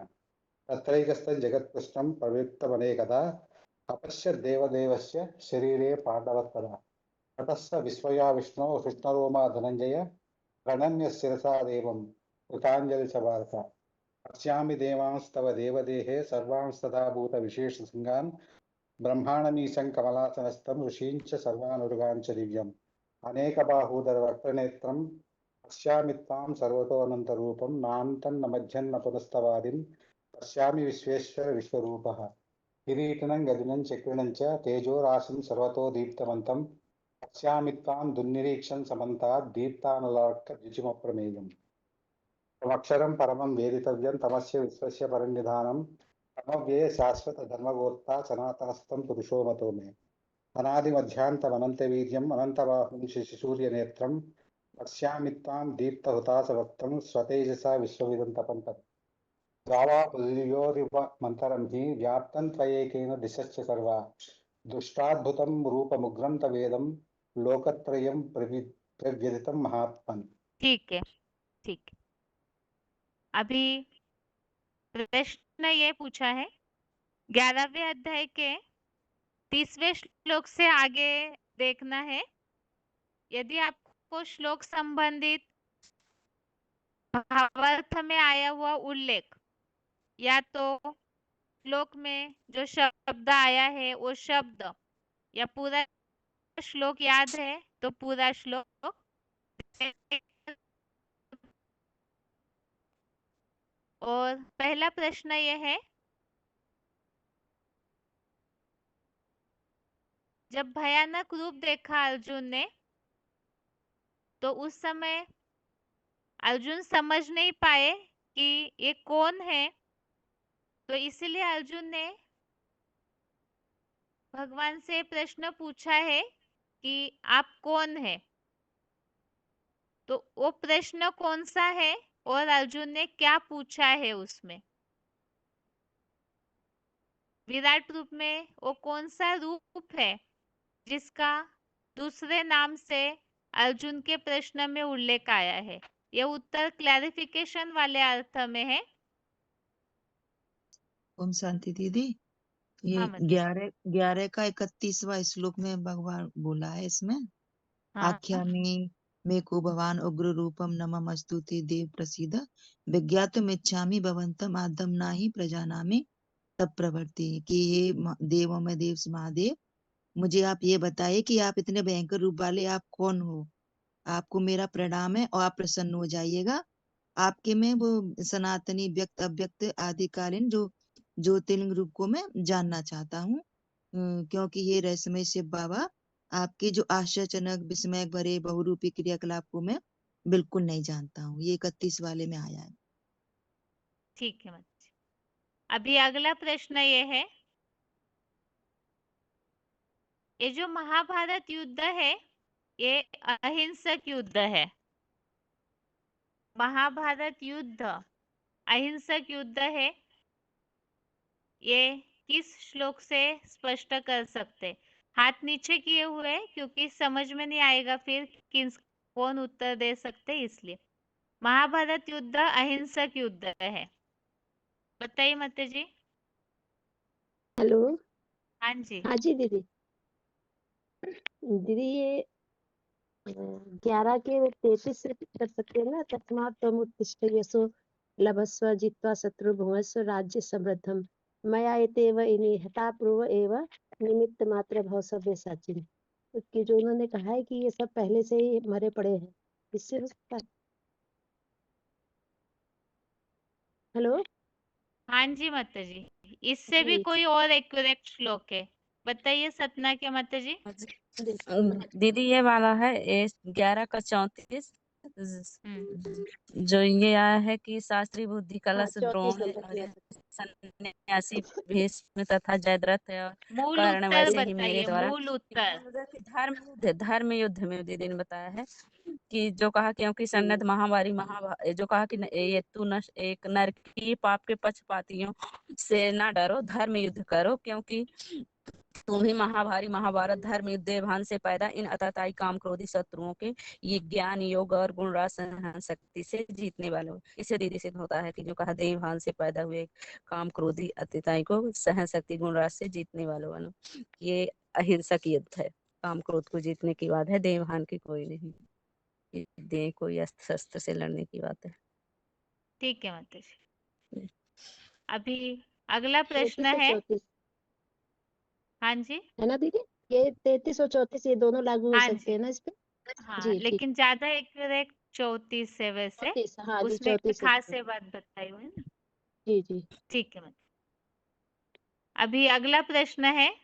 [SPEAKER 6] तत्रैकस्थं जगत्कृष्णं प्रवृत्तमनेकदा अपश्यत् देवदेवस्य शरीरे पाण्डवत्पदा ततः स विस्मया विष्णो कृष्णरोमा धनञ्जय गणन्य शिरसा देवं कृताञ्जलि च भारत पश्यामि देवांस्तव देवदेहे सर्वांस्तथा भूतविशेषसङ्गान् ब्रह्माणमीशं कमलासनस्थं ऋषीञ्च सर्वानुर्गान् च दिव्यम् अनेकबाहूदरवक्त्रनेत्रं पश्यामि त्वां सर्वतोऽनन्तरूपं नान्तं न मध्यं न पुनस्तवादिं पश्यामि विश्वेश्वर विश्वरूपः किरीटिनं गदिनं चक्रिणं च तेजोराशिं सर्वतो दीप्तमन्तं पश्यामि त्वां दुर्निरीक्षं समन्तात् दीप्तानलार्कद्युतिमप्रमेयम् तमक्षरं परमं वेदितव्यं तमस्य विश्वस्य परन्निधानं तमव्यय शाश्वत धर्मगोप्ता सनातनस्थं पुरुषो मतो मे अनादिमध्यान्तमनन्तवीर्यम् अनन्तबाहुं शशिसूर्यनेत्रं पश्यामि त्वां दीप्तहुताशभक्तं स्वतेजसा विश्वविदं तपन्तम् द्वावापृथिव्योरिवमन्तरं हि व्याप्तं त्वयैकेन दिशश्च सर्वा दुष्टाद्भुतं रूपमुग्रं तवेदं लोकत्रयं प्रव्यथितं महात्मन्।
[SPEAKER 1] ठीक है, ठीक है। अभी प्रश्न ये पूछा है 11वें अध्याय के 30वें श्लोक से आगे देखना है। यदि आपको श्लोक संबंधित भावार्थ में आया हुआ उल्लेख या तो श्लोक में जो शब्द आया है वो शब्द या पूरा श्लोक याद है तो पूरा श्लोक, और पहला प्रश्न यह है, जब भयानक रूप देखा अर्जुन ने तो उस समय अर्जुन समझ नहीं पाए कि ये कौन है, तो इसलिए अर्जुन ने भगवान से प्रश्न पूछा है कि आप कौन है। तो वो प्रश्न कौन सा है और अर्जुन ने क्या पूछा है उसमें, विराट रूप में वो कौन सा रूप है जिसका दूसरे नाम से अर्जुन के प्रश्न में उल्लेख आया है। यह उत्तर क्लैरिफिकेशन वाले अर्थ में है।
[SPEAKER 22] ओम शांति दीदी। ये
[SPEAKER 1] हाँ मत
[SPEAKER 22] 11 का 31वां श्लोक में भगवान बोला है इसमें,
[SPEAKER 1] हाँ
[SPEAKER 22] आख्यामी मे को भवान उग्र रूपम नमः स्तुति देव प्रसीद विज्ञातुम इच्छामि भवन्तम आदम नाही प्रजानामि तब प्रवृत्ति, कि ये देवों में देव महादेव, मुझे आप ये बताइए कि आप इतने भयंकर रूप वाले आप कौन हो। आपको मेरा प्रणाम है और आप प्रसन्न हो जाइएगा। आपके में वो सनातनी व्यक्त अव्यक्त आदिकालीन जो ज्योतिर्लिंग रूप को मैं जानना चाहता हूँ, क्योंकि ये रहस्यमय शिव बाबा आपके जो आश्चर्यजनक विस्मय भरे बहुरूपी क्रियाकलाप को मैं बिल्कुल नहीं जानता हूँ। ये 31 वाले में आया है।
[SPEAKER 1] ठीक है माता जी। अभी अगला प्रश्न ये है, ये जो महाभारत युद्ध है ये अहिंसक युद्ध है। महाभारत युद्ध अहिंसक युद्ध है, ये किस श्लोक से स्पष्ट कर सकते? हाथ नीचे किए हुए हैं, क्योंकि समझ में नहीं आएगा फिर कौन उत्तर दे सकते, इसलिए। महाभारत युद्ध अहिंसक युद्ध है, बताइए माता जी।
[SPEAKER 20] हेलो।
[SPEAKER 1] हाँ जी।
[SPEAKER 20] हाँ जी दीदी। दीदी ये 11 के 33 से कर सकते हैं ना, तस्मात् त्वमुत्तिष्ठ यशो लभस्व जित्वा शत्रु भुवस्व राज्य समृद्धम मया एतेव निहता पूर्व एव निमित्त मात्र भव सव्यसाचिन। कि जो उन्होंने कहा है कि ये सब पहले से ही मरे पड़े हैं, इससे हो सकता है? हेलो।
[SPEAKER 1] हाँ जी माता जी, इससे भी
[SPEAKER 20] जी।
[SPEAKER 1] कोई और एक्यूरेट श्लोक है, बताइए सतना के माता जी।
[SPEAKER 5] दीदी ये वाला है 11 का 34, जो ये आया है कि शास्त्री बुद्धि
[SPEAKER 20] हाँ,
[SPEAKER 5] कलश
[SPEAKER 20] 34
[SPEAKER 5] द्रोण
[SPEAKER 20] नंबर किया था।
[SPEAKER 5] सन्यासी भीष्म तथा जयद्रथ और
[SPEAKER 1] मूल
[SPEAKER 5] कर्ण
[SPEAKER 1] उत्तर
[SPEAKER 5] वैसे ही
[SPEAKER 1] बताइए,
[SPEAKER 5] मेरे द्वारा
[SPEAKER 1] मूल उत्तर।
[SPEAKER 5] धर्म युद्ध में दीदी ने बताया है कि जो कहा क्योंकि सन्नत महामारी जो कहा कि ये तू एक नर की पाप के पक्षपातियों से ना डरो, धर्म युद्ध करो, क्योंकि तुम ही महाभारी महाभारत धर्म युद्ध देवभान से पैदा इन अतताई काम क्रोधी शत्रुओं के ये ज्ञान योग और गुण राज सहन शक्ति से जीतने वाले हो। इससे दीदी सिद्ध होता है कि जो कहा देवभान से पैदा हुए काम क्रोधी अतताई को सहन शक्ति गुण राज से जीतने वालों बनो। ये अहिंसक युद्ध है, काम क्रोध को जीतने की बात है, देवभान की कोई नहीं, दे कोई अस्त्र शस्त्र से लड़ने की बात है।
[SPEAKER 1] ठीक है माता जी। अभी अगला प्रश्न
[SPEAKER 20] 33 और
[SPEAKER 1] है।
[SPEAKER 20] 34
[SPEAKER 1] हाँ जी।
[SPEAKER 20] है ना दीदी? ये 33 और 34 ये दोनों लागू हो
[SPEAKER 1] हाँ
[SPEAKER 20] सकते
[SPEAKER 1] जी।
[SPEAKER 20] हैं ना इस पे?
[SPEAKER 1] हाँ,
[SPEAKER 20] जी ठीक।
[SPEAKER 1] लेकिन ज्यादा एक्यूरेट 34 है वैसे,
[SPEAKER 20] 34 हाँ जी,
[SPEAKER 1] उसमें
[SPEAKER 20] 34
[SPEAKER 1] खास से बात बताई हुई है ना।
[SPEAKER 20] जी जी।
[SPEAKER 1] ठीक है माता। अभी अगला प्रश्न है,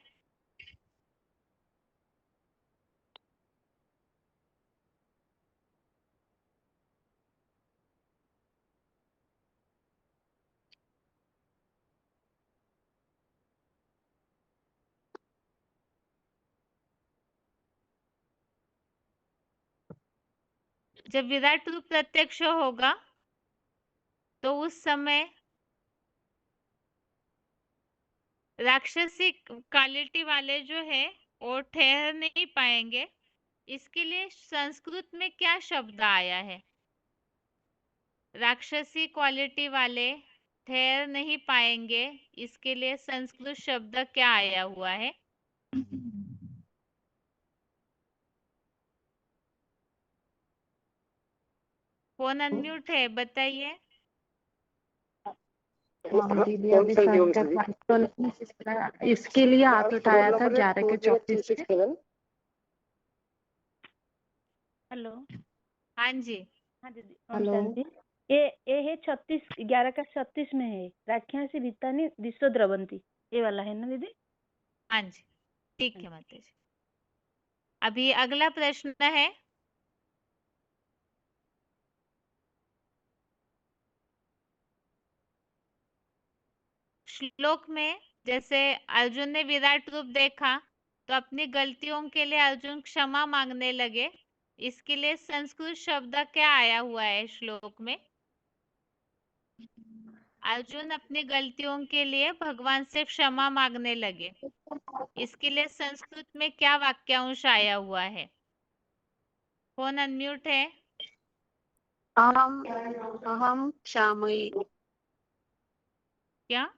[SPEAKER 1] जब विराट रूप प्रत्यक्ष होगा तो उस समय राक्षसी क्वालिटी वाले जो है वो ठहर नहीं पाएंगे, इसके लिए संस्कृत में क्या शब्द आया है? राक्षसी क्वालिटी वाले ठहर नहीं पाएंगे, इसके लिए संस्कृत शब्द क्या आया हुआ है? फोन अनम्यूट है, बताइए।
[SPEAKER 3] दीदी अभी तो इसके लिए हाथ उठाया था 11 के 34 से।
[SPEAKER 1] हेलो। हाँ जी।
[SPEAKER 7] हाँ दीदी
[SPEAKER 3] हेलो।
[SPEAKER 7] शांति। ये है 36 11 का 36 में है, राक्षसी भित्तानि दिशो द्रवंती, ये वाला है ना दीदी?
[SPEAKER 1] हाँ जी, ठीक है माता जी। अभी अगला प्रश्न है, श्लोक में जैसे अर्जुन ने विराट रूप देखा तो अपनी गलतियों के लिए अर्जुन क्षमा मांगने लगे, इसके लिए संस्कृत शब्द क्या आया हुआ है श्लोक में? अर्जुन अपनी गलतियों के लिए भगवान से क्षमा मांगने लगे, इसके लिए संस्कृत में क्या वाक्यांश आया हुआ है? फोन अनम्यूट है।
[SPEAKER 4] अहम क्षामयी।
[SPEAKER 1] क्या?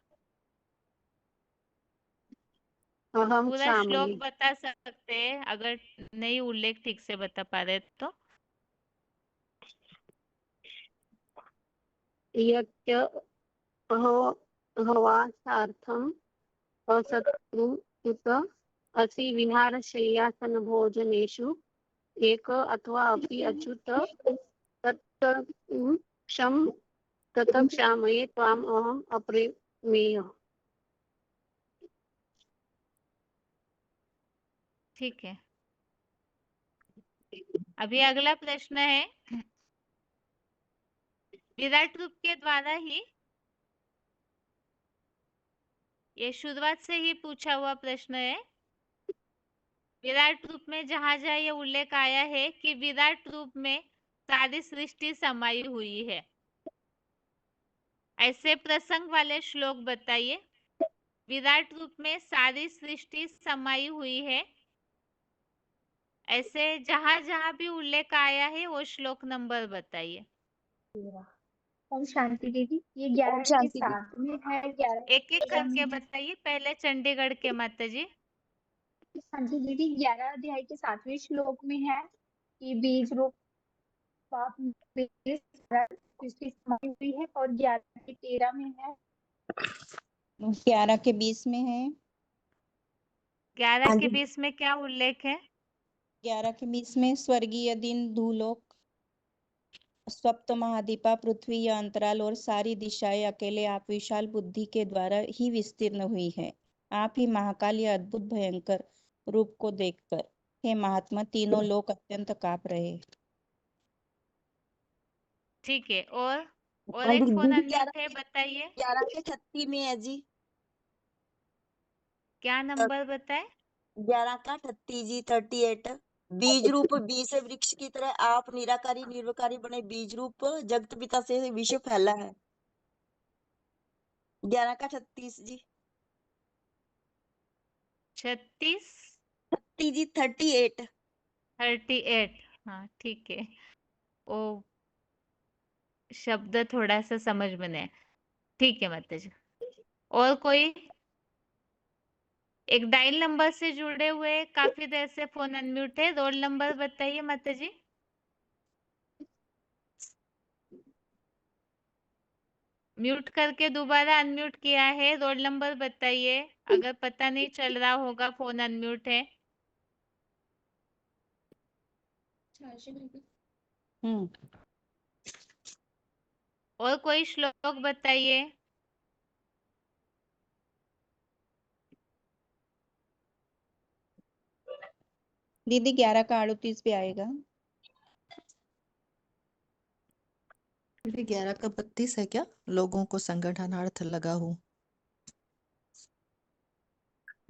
[SPEAKER 4] अहम
[SPEAKER 1] पूरा श्लोक
[SPEAKER 4] क्षामये
[SPEAKER 1] बता सकते हैं अगर नहीं उल्लेख ठीक से बता पा रहे तो।
[SPEAKER 4] यज्ञ हवासार्थम असत्कृत असि विहारशय्यासन भोजनेषु एक अथवा अपि अच्युत तत्क्षम तत्क्षामये त्वाम अहम अप्रेमेय।
[SPEAKER 1] ठीक है, अभी अगला प्रश्न है, विराट रूप के द्वारा ही, ये शुरुआत से ही पूछा हुआ प्रश्न है। विराट रूप में जहां जहां ये उल्लेख आया है कि विराट रूप में सारी सृष्टि समाई हुई है, ऐसे प्रसंग वाले श्लोक बताइए। विराट रूप में सारी सृष्टि समाई हुई है, ऐसे जहां जहां भी उल्लेख आया है वो श्लोक नंबर बताइए।
[SPEAKER 9] ओम शांति दीदी, ये 11 के साथ में है, 11
[SPEAKER 1] एक एक करके बताइए, पहले चंडीगढ़ के माता जी।
[SPEAKER 9] हाँ जी दीदी, 11 अध्याय के 7वें श्लोक में है कि बीज रूप पाप में सृष्टि समाई हुई है, और 11 के 13 में है,
[SPEAKER 10] 11 के 20 में है।
[SPEAKER 1] 11 के 20 में क्या उल्लेख है?
[SPEAKER 10] 11 के 20 में स्वर्गीय दिन, भूलोक, सप्त महाद्वीपा, पृथ्वी या अंतराल और सारी दिशाएं अकेले आप विशाल बुद्धि के द्वारा ही विस्तीर्ण हुई है। आप ही महाकाल या अद्भुत भयंकर रूप को देखकर हे महात्मा तीनों लोग अत्यंत कांप रहे।
[SPEAKER 1] ठीक है, और एक फोन अनम्यूट है, बताइए
[SPEAKER 10] 11 के 36 में है जी।
[SPEAKER 1] क्या नंबर बताए?
[SPEAKER 10] 11 का 38 जी, 38। बीज रूप बीज से वृक्ष की तरह आप निराकारी निर्विकारी बने बीज रूप जगत पिता से विश्व फैला है। 11 का 36 जी।
[SPEAKER 1] 36
[SPEAKER 10] 30 जी, 38।
[SPEAKER 1] 38, हाँ ठीक है, वो शब्द थोड़ा सा समझ में नहीं आया। ठीक है माता जी। और कोई? एक डायल नंबर से जुड़े हुए काफी देर से फोन अनम्यूट है, रोल नंबर बताइए माता जी। म्यूट करके दोबारा अनम्यूट किया है, रोल नंबर बताइए, अगर पता नहीं चल रहा होगा फोन अनम्यूट है। और कोई श्लोक बताइए।
[SPEAKER 10] दीदी 11 का 38 भी आएगा।
[SPEAKER 22] दीदी 11 का 32 है क्या? लोगों को संगठनार्थ लगा हूँ।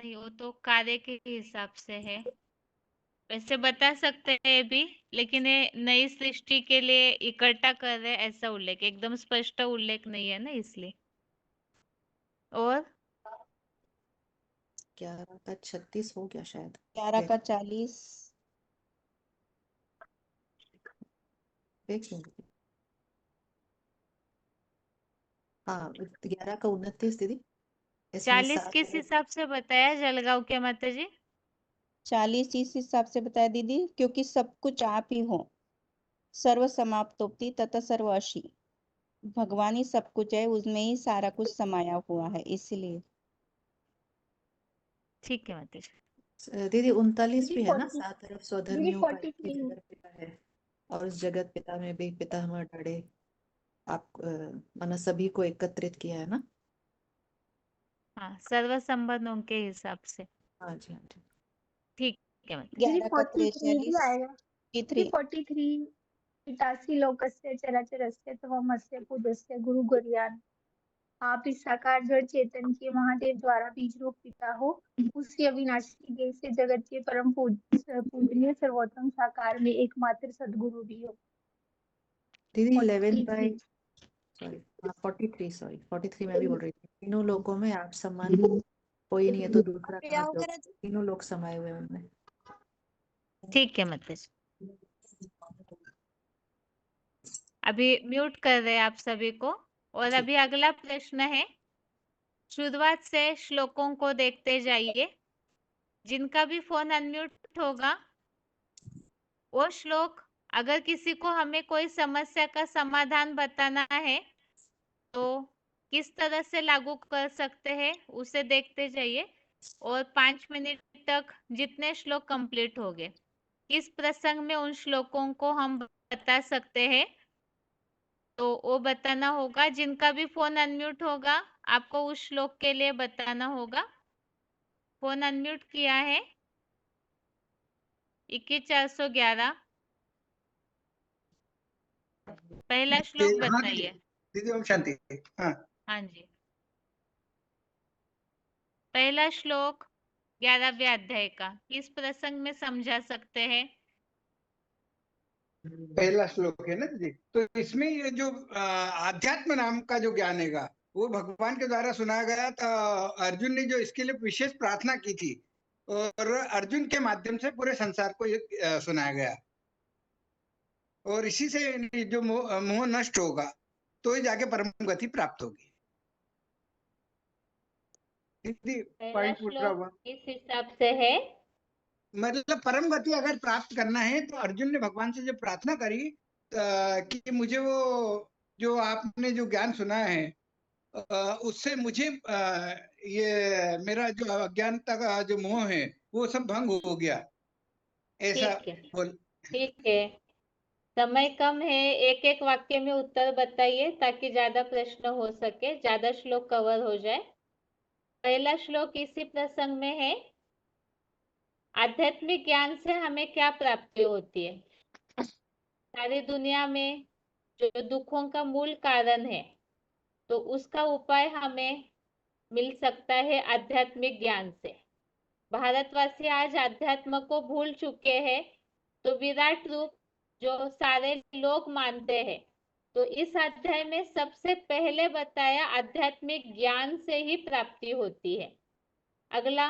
[SPEAKER 1] नहीं, वो तो कार्य के हिसाब से है, वैसे बता सकते हैं भी, लेकिन ये नई सृष्टि के लिए इकट्ठा कर रहे हैं ऐसा उल्लेख, एकदम स्पष्ट उल्लेख नहीं है ना, इसलिए। और
[SPEAKER 22] 11 का 36 हो गया शायद।
[SPEAKER 10] 11 का 40।
[SPEAKER 22] एक मिनट। हाँ 11 का 29 दीदी। इसमें
[SPEAKER 1] 40 किस हिसाब से बताया जलगांव के माता जी?
[SPEAKER 10] 40 इस हिसाब से बताया दीदी, क्योंकि सब कुछ आप ही हो, सर्व समाप्तोक्ति तथा सर्वशी, भगवान ही सब कुछ है, उसमें ही सारा कुछ समाया हुआ है, इसलिए।
[SPEAKER 1] ठीक है माता जी।
[SPEAKER 22] दीदी 39 भी है ना,
[SPEAKER 9] 40
[SPEAKER 22] सात तरफ
[SPEAKER 9] दीदी
[SPEAKER 22] स्वधर्मियों का एक ही
[SPEAKER 9] 43
[SPEAKER 22] जगत पिता है, और उस जगत पिता में भी पितामह डरे आप माना सभी को एकत्रित किया है ना।
[SPEAKER 1] हाँ, सर्व संबंधों के हिसाब से।
[SPEAKER 22] हाँ जी हाँ जी।
[SPEAKER 1] ठीक है माता जी।
[SPEAKER 9] दीदी
[SPEAKER 10] 11 का
[SPEAKER 9] 43 भी
[SPEAKER 10] 43
[SPEAKER 9] आएगा। दीदी 43 पितासी लोकस्य चराचरस्य तवमस्य पूज्यस्य गुरु गर्यान। आप इस साकार जड़ चेतन के महादेव द्वारा बीज रूप पिता हो, उसके अविनाशी देह से जगत के परम पूजनीय सर्वोत्तम साकार में एकमात्र सदगुरु भी हो।
[SPEAKER 22] दीदी 11 बाय
[SPEAKER 9] 43
[SPEAKER 22] सॉरी 43 सॉरी 43 में भी बोल रही थी, तीनों लोकों में आप समान कोई नहीं है तो दूसरा कहाँ से होगा? तीनों लोग समाये हुए हैं उनमें।
[SPEAKER 1] ठीक है माता जी। अभी म्यूट कर रहे हैं आप सभी को। और अभी अगला प्रश्न है, शुरुआत से श्लोकों को देखते जाइए। जिनका भी फोन अनम्यूट होगा वो श्लोक, अगर किसी को हमें कोई समस्या का समाधान बताना है तो किस तरह से लागू कर सकते हैं उसे देखते जाइए, और 5 मिनट तक जितने श्लोक कंप्लीट हो गए, किस प्रसंग में उन श्लोकों को हम बता सकते हैं तो वो बताना होगा। जिनका भी फोन अनम्यूट होगा आपको उस श्लोक के लिए बताना होगा। फोन अनम्यूट किया है 21411, पहला श्लोक
[SPEAKER 11] हाँ दीदी,
[SPEAKER 1] बताइए।
[SPEAKER 11] दीदी ओम शांति। हाँ
[SPEAKER 1] हाँ जी, पहला श्लोक 11वें अध्याय का किस प्रसंग में समझा सकते हैं?
[SPEAKER 11] पहला श्लोक है ना दीदी, तो इसमें ये जो आध्यात्म नाम का जो ज्ञान हैगा वो भगवान के द्वारा सुनाया गया था। अर्जुन ने जो इसके लिए विशेष प्रार्थना की थी और अर्जुन के माध्यम से पूरे संसार को ये सुनाया गया, और इसी से जो मोह नष्ट होगा तो ही जाके परम गति प्राप्त होगी। दीदी
[SPEAKER 1] पहला
[SPEAKER 11] पॉइंट पूरा
[SPEAKER 1] श्लोक
[SPEAKER 11] हुआ।
[SPEAKER 1] किस हिसाब से है?
[SPEAKER 11] मतलब परम गति अगर प्राप्त करना है तो अर्जुन ने भगवान से जब प्रार्थना करी कि मुझे वो जो आपने जो ज्ञान सुना है उससे मुझे ये मेरा जो अज्ञानता का जो मोह है वो सब भंग हो गया, ऐसा
[SPEAKER 1] ठीक है,
[SPEAKER 11] बोल।
[SPEAKER 1] ठीक है। समय कम है, एक एक वाक्य में उत्तर बताइए ताकि ज्यादा प्रश्न हो सके, ज्यादा श्लोक कवर हो जाए। पहला श्लोक इसी प्रसंग में है, आध्यात्मिक ज्ञान से हमें क्या प्राप्ति होती है? सारी दुनिया में जो दुखों का मूल कारण है तो उसका उपाय हमें मिल सकता है आध्यात्मिक ज्ञान से। भारतवासी आज अध्यात्म को भूल चुके हैं, तो विराट रूप जो सारे लोग मानते हैं, तो इस अध्याय में सबसे पहले बताया आध्यात्मिक ज्ञान से ही प्राप्ति होती है। अगला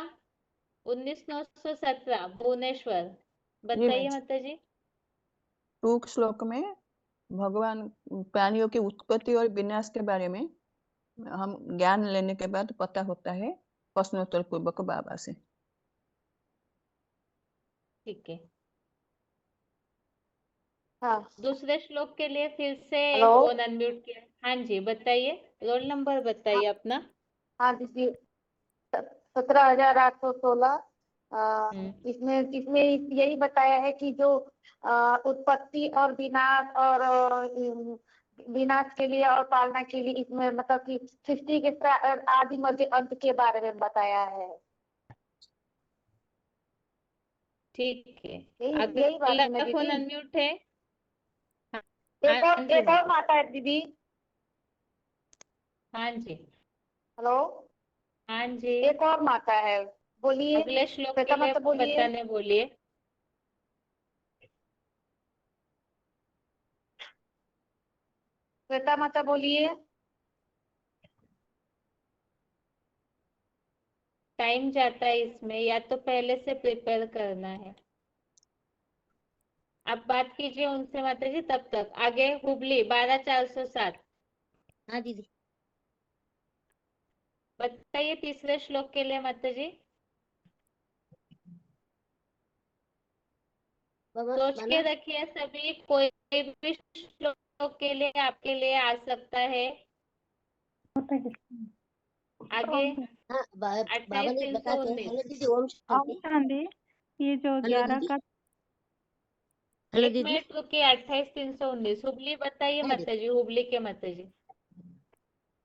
[SPEAKER 1] 19917 भुवनेश्वर, बताइए माता जी।
[SPEAKER 12] टूक श्लोक में भगवान प्राणियों की उत्पत्ति और विनाश के बारे में हम ज्ञान लेने के बाद पता होता है प्रश्नोत्तर पूर्वक बाबा से।
[SPEAKER 1] ठीक है,
[SPEAKER 4] हाँ
[SPEAKER 1] दूसरे श्लोक के लिए फिर से
[SPEAKER 4] हेलो।
[SPEAKER 1] फोन अनम्यूट किया। हाँ जी बताइए, रोल नंबर बताइए अपना।
[SPEAKER 4] हाँ दीदी 17,816। इसमें इसमें यही बताया है कि जो उत्पत्ति और विनाश और विनाश के लिए और पालना के लिए इसमें मतलब कि सृष्टि के आदि मध्य अंत के बारे में बताया है।
[SPEAKER 1] ठीक है,
[SPEAKER 4] यही बात है ना
[SPEAKER 1] अगला फोन
[SPEAKER 4] दीदी।
[SPEAKER 1] अनम्यूट है।
[SPEAKER 4] एक और माता है दीदी।
[SPEAKER 1] हाँ जी,
[SPEAKER 4] हेलो।
[SPEAKER 1] हाँ जी,
[SPEAKER 4] एक और माता है, बोलिए।
[SPEAKER 1] अगले श्लोक के
[SPEAKER 4] श्वेता
[SPEAKER 1] लिए
[SPEAKER 4] माता बोलिए।
[SPEAKER 1] बताने बोलिए।
[SPEAKER 4] श्वेता माता बोलिए।
[SPEAKER 1] टाइम जाता है इसमें, या तो पहले से प्रिपेयर करना है। आप बात कीजिए उनसे माता जी, तब तक आगे हुबली 12407।
[SPEAKER 4] हाँ दीदी।
[SPEAKER 1] बताइए तीसरे श्लोक के लिए माता जी। सोच के रखिए सभी, कोई भी श्लोक के लिए आपके लिए आ सकता है। आगे
[SPEAKER 4] हाँ बाबा ने बताते हैं।
[SPEAKER 1] 28,319।
[SPEAKER 4] हेलो दीदी ओम शांति।
[SPEAKER 7] ये जो
[SPEAKER 4] हेलो
[SPEAKER 7] 11
[SPEAKER 4] दीदी।
[SPEAKER 7] का
[SPEAKER 4] हेलो
[SPEAKER 1] एक
[SPEAKER 4] दीदी।
[SPEAKER 1] मिनट रुकिए, 28,319 हुबली बताइए
[SPEAKER 4] हाँ
[SPEAKER 1] माता जी, हुबली के माता जी।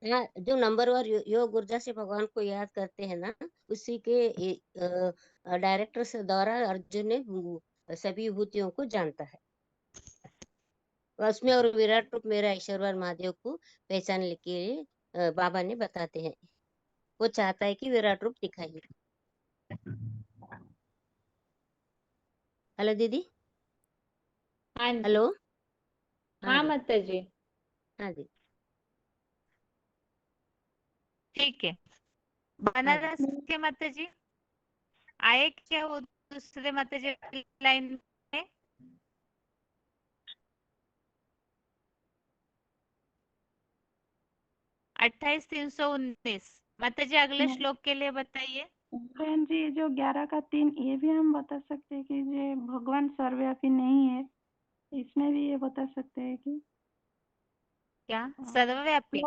[SPEAKER 4] हाँ जो नंबरवार योग ऊर्जा से भगवान को याद करते हैं ना, उसी के डायरेक्टर से द्वारा अर्जुन ने सभी विभूतियों को जानता है। उसमें और विराट रूप मेरा ईश्वरवान महादेव को पहचानने के लिए बाबा ने बताते हैं। वो चाहता है कि विराट रूप दिखाइए। हेलो दीदी।
[SPEAKER 1] हाँ जी,
[SPEAKER 4] हेलो। हाँ
[SPEAKER 1] हाँ
[SPEAKER 4] दीदी।
[SPEAKER 1] माता जी,
[SPEAKER 4] हाँ दीदी।
[SPEAKER 1] ठीक है।
[SPEAKER 4] हाँ
[SPEAKER 1] बनारस
[SPEAKER 4] दीदी।
[SPEAKER 1] के माता जी आए क्या वो दूसरे माता जी लाइन में? अट्ठाईस 319 माता जी अगले श्लोक के लिए बताइए।
[SPEAKER 13] बहन जी, जो 11 का 3 ये भी हम बता सकते हैं कि ये भगवान सर्वव्यापी नहीं है, इसमें भी ये बता सकते हैं कि
[SPEAKER 1] क्या सर्वव्यापी?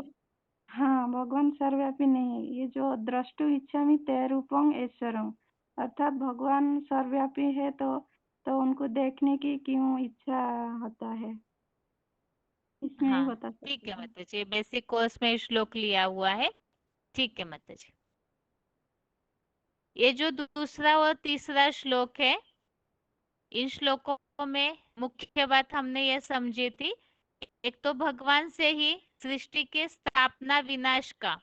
[SPEAKER 13] हाँ, भगवान सर्वव्यापी नहीं है। ये जो द्रष्टु इच्छामि ते रूपं ऐश्वरम, अर्थात भगवान सर्वव्यापी है तो उनको देखने की क्यों इच्छा होता है, इसमें ही
[SPEAKER 1] हाँ
[SPEAKER 13] बता
[SPEAKER 1] ठीक
[SPEAKER 13] सकते
[SPEAKER 1] है
[SPEAKER 13] हैं।
[SPEAKER 1] माता जी, बेसिक कोर्स में श्लोक लिया हुआ है। ठीक है माता जी। ये जो दूसरा और तीसरा श्लोक है, इन श्लोकों में मुख्य बात हमने ये समझी थी, एक तो भगवान से ही सृष्टि के स्थापना विनाश का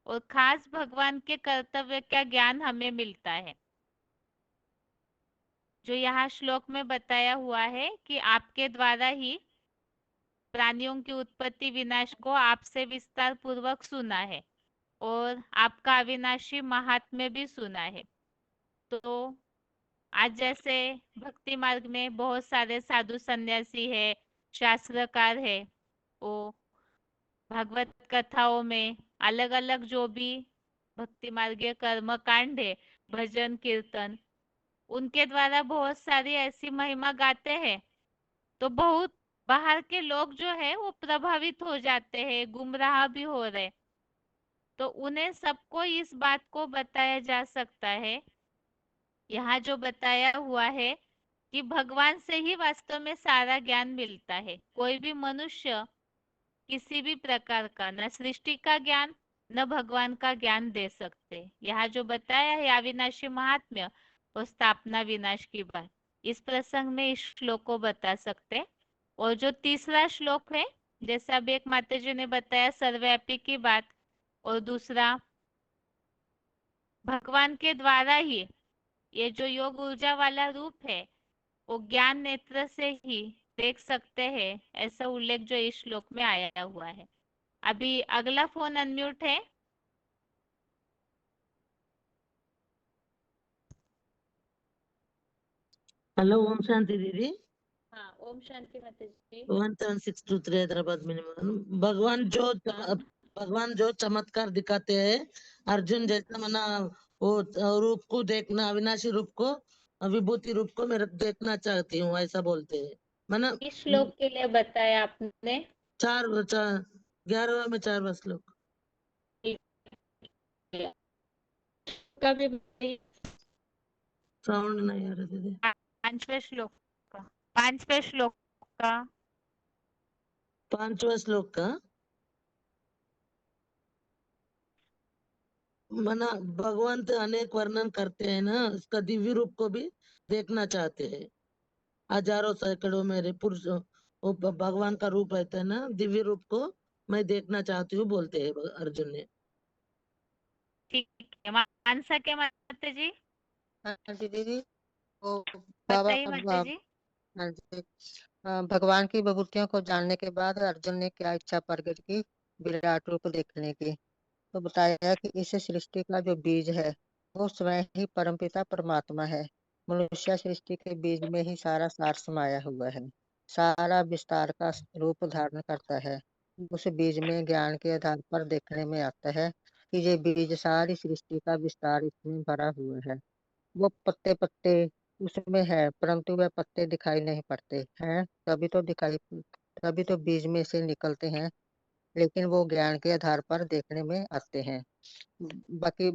[SPEAKER 1] और खास भगवान के कर्तव्य का ज्ञान हमें मिलता है। जो यहाँ श्लोक में बताया हुआ है कि आपके द्वारा ही प्राणियों की उत्पत्ति विनाश को आपसे विस्तार पूर्वक सुना है और आपका अविनाशी महात्म्य भी सुना है। तो आज जैसे भक्ति मार्ग में बहुत सारे साधु सन्यासी है, शास्त्रकार है, वो भागवत कथाओं में अलग अलग जो भी भक्ति मार्गीय कर्म कांड है, भजन कीर्तन, उनके द्वारा बहुत सारी ऐसी महिमा गाते हैं, तो बहुत बाहर के लोग जो है वो प्रभावित हो जाते हैं, गुमराह भी हो रहे। तो उन्हें सबको इस बात को बताया जा सकता है, यहाँ जो बताया हुआ है कि भगवान से ही वास्तव में सारा ज्ञान मिलता है। कोई भी मनुष्य किसी भी प्रकार का न सृष्टि का ज्ञान न भगवान का ज्ञान दे सकते। यहाँ जो बताया है अविनाशी महात्म्य और स्थापना विनाश की बात, इस प्रसंग में इस श्लोक को बता सकते। और जो तीसरा श्लोक है, जैसे अब एक माता जी ने बताया सर्वव्यापी की बात, और दूसरा भगवान के द्वारा ही ये जो योग ऊर्जा वाला रूप है वो ज्ञान नेत्र से ही देख सकते हैं, ऐसा उल्लेख जो इस श्लोक में आया हुआ है। अभी अगला फोन अनम्यूट है।
[SPEAKER 14] हेलो, ओम शांति दीदी।
[SPEAKER 1] हाँ ओम शांति माता जी।
[SPEAKER 14] 17623 हैदराबाद मिनिमम। भगवान जो चमत्कार दिखाते हैं, अर्जुन जैसा मना वो रूप को देखना, अविनाशी रूप को, विभूति रूप को मैं देखना चाहती हूँ, ऐसा बोलते हैं मना।
[SPEAKER 1] इस श्लोक के लिए बताया आपने?
[SPEAKER 14] 11वां में 4वां श्लोक।
[SPEAKER 1] कभी
[SPEAKER 14] साउंड नहीं आ रहा दीदी।
[SPEAKER 1] 5वें श्लोक का, 5वें श्लोक का,
[SPEAKER 14] 5वां श्लोक का मना भगवान तो अनेक वर्णन करते हैं ना, उसका दिव्य रूप को भी देखना चाहते हैं। हजारों सैकड़ों मेरे पुरुष वो भगवान का रूप रहता है ना, दिव्य रूप को मैं देखना चाहती हूँ, बोलते हैं अर्जुन ने।
[SPEAKER 1] ठीक है मानसा के माता जी।
[SPEAKER 23] हाँ जी दीदी, वो बाबा
[SPEAKER 1] बताइए माता जी।
[SPEAKER 23] हाँ जी, भगवान की विभूतियों को जानने के बाद अर्जुन ने क्या इच्छा प्रकट की? विराट रूप देखने की। तो बताया कि इस सृष्टि का जो बीज है वो स्वयं ही परमपिता परमात्मा है। मनुष्य सृष्टि के बीज में ही सारा सार समाया हुआ है, सारा विस्तार का रूप धारण करता है। उस बीज में ज्ञान के आधार पर देखने में आता है कि ये बीज सारी सृष्टि का विस्तार इसमें भरा हुआ है। वो पत्ते पत्ते उसमें है, परंतु वह पत्ते दिखाई नहीं पड़ते हैं, तभी तो बीज में से निकलते हैं, लेकिन वो ज्ञान के आधार पर देखने में आते हैं। बाकी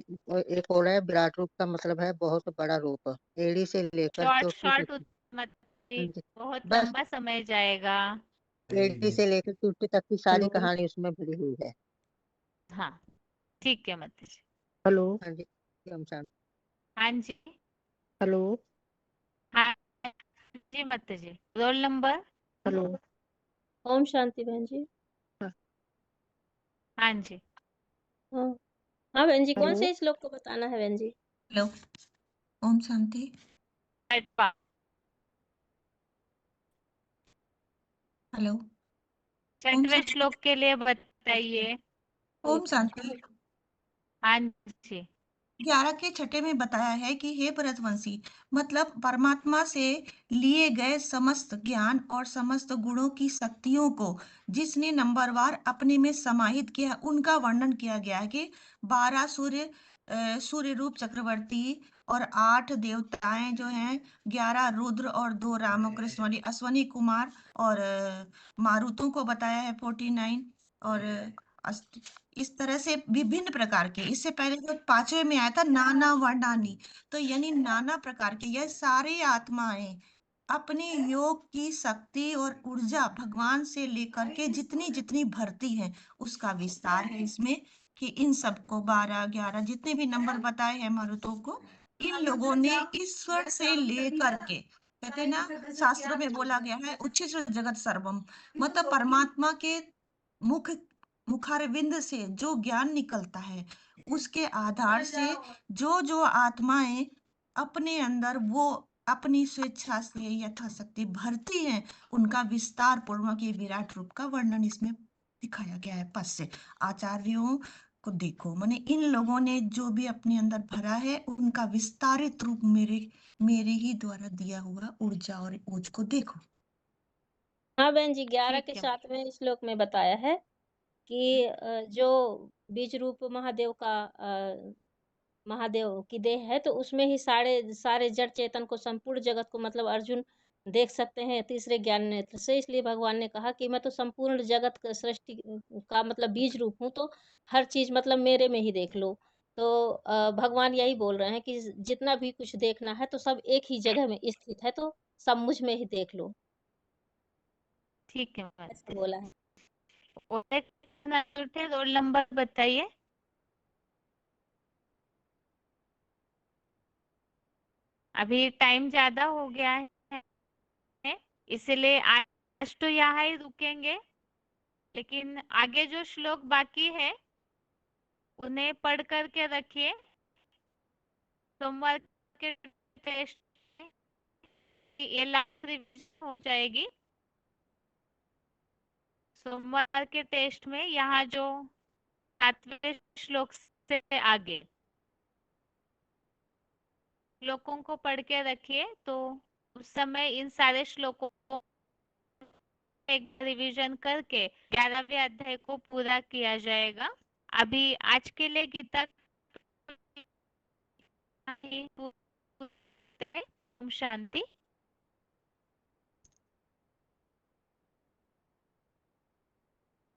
[SPEAKER 23] एक और है, विराट रूप का मतलब है बहुत बड़ा रूप, एड़ी से लेकर
[SPEAKER 1] शॉर्ट
[SPEAKER 23] चोटी
[SPEAKER 1] शॉर्ट
[SPEAKER 23] तक।
[SPEAKER 1] मत जी, बहुत
[SPEAKER 23] बस
[SPEAKER 1] लंबा समय जाएगा।
[SPEAKER 23] एड़ी से लेकर चोटी तक की सारी
[SPEAKER 14] हेलो
[SPEAKER 23] कहानी उसमें भरी हुई है।
[SPEAKER 1] हाँ ठीक है माता जी।
[SPEAKER 23] हेलो हाँ जी, हम
[SPEAKER 1] हाँ जी।
[SPEAKER 23] हेलो
[SPEAKER 1] हाँ जी माता जी। Roll number?
[SPEAKER 23] हेलो।
[SPEAKER 24] ओम शांति बहन जी।
[SPEAKER 1] हाँ जी।
[SPEAKER 24] हाँ हाँ बहन जी, कौन
[SPEAKER 23] हेलो
[SPEAKER 24] से श्लोक को बताना है बहन जी?
[SPEAKER 22] हेलो, ओम शांति। हेलो, ओम
[SPEAKER 1] 6वें
[SPEAKER 22] शांति।
[SPEAKER 1] श्लोक के लिए बताइए।
[SPEAKER 22] ओम शांति।
[SPEAKER 1] हाँ जी।
[SPEAKER 15] 11 के छठे में बताया है कि हे भरतवंशी, मतलब परमात्मा से लिए गए समस्त ज्ञान और समस्त गुणों की शक्तियों को जिसने नंबरवार अपने में समाहित किया, उनका वर्णन किया गया है कि 12 सूर्य रूप चक्रवर्ती और 8 देवताएं जो हैं, 11 रुद्र और 2 रामकृष्ण वाली अश्वनी कुमार और मारुतों को बताया है 49 और इस तरह से विभिन्न प्रकार के। इससे पहले जो 5वें में आया था नाना वर्णानी, तो यानी नाना प्रकार के यह सारे आत्माएं अपने योग की शक्ति और ऊर्जा भगवान से लेकर के जितनी जितनी भरती है उसका विस्तार है इसमें कि इन सबको 12 11 जितने भी नंबर बताए हैं मारुतों को, इन लोगों ने ईश्वर से लेकर के, कहते हैं ना शास्त्रों में बोला गया है उच्छिष्ट जगत सर्वम, मतलब परमात्मा के मुखारविंद से जो ज्ञान निकलता है उसके आधार से जो जो आत्माएं अपने अंदर वो अपनी स्वेच्छा से यथाशक्ति भरती हैं, उनका विस्तार पूर्वक ये विराट रूप का वर्णन इसमें दिखाया गया है। पद से आचार्यों को देखो, माने इन लोगों ने जो भी अपने अंदर भरा है उनका विस्तारित रूप मेरे ही द्वारा दिया हुआ ऊर्जा और ओज को देखो।
[SPEAKER 24] हाँ बहन जी, 11 के
[SPEAKER 1] ठीक है।
[SPEAKER 24] 7वें श्लोक में बताया है कि जो बीज रूप महादेव की देह है, तो उसमें ही सारे जड़ चेतन को, संपूर्ण जगत को, मतलब अर्जुन देख सकते हैं तीसरे ज्ञान नेत्र से। इसलिए भगवान ने कहा कि मैं तो संपूर्ण जगत का सृष्टि का मतलब बीज रूप हूँ, तो हर चीज मतलब मेरे में ही देख लो। तो भगवान यही बोल रहे हैं कि जितना भी कुछ देखना है तो सब एक ही जगह में स्थित है, तो सब मुझ में ही देख लो,
[SPEAKER 1] ठीक है
[SPEAKER 24] ऐसा बोला है।
[SPEAKER 1] और एक उठे रोल नंबर बताइए। अभी टाइम ज्यादा हो गया है, इसलिए आज तो यहाँ ही रुकेंगे, लेकिन आगे जो श्लोक बाकी है उन्हें पढ़ करके रखिए। सोमवार के टेस्ट में ये लास्ट रिवीजन हो जाएगी। सोमवार के टेस्ट में यहाँ जो 7वें श्लोक से आगे श्लोकों को पढ़ के रखिए, तो उस समय इन सारे श्लोकों को एक रिवीजन करके 11वें अध्याय को पूरा किया जाएगा। अभी आज के लिए गीता ओम शांति।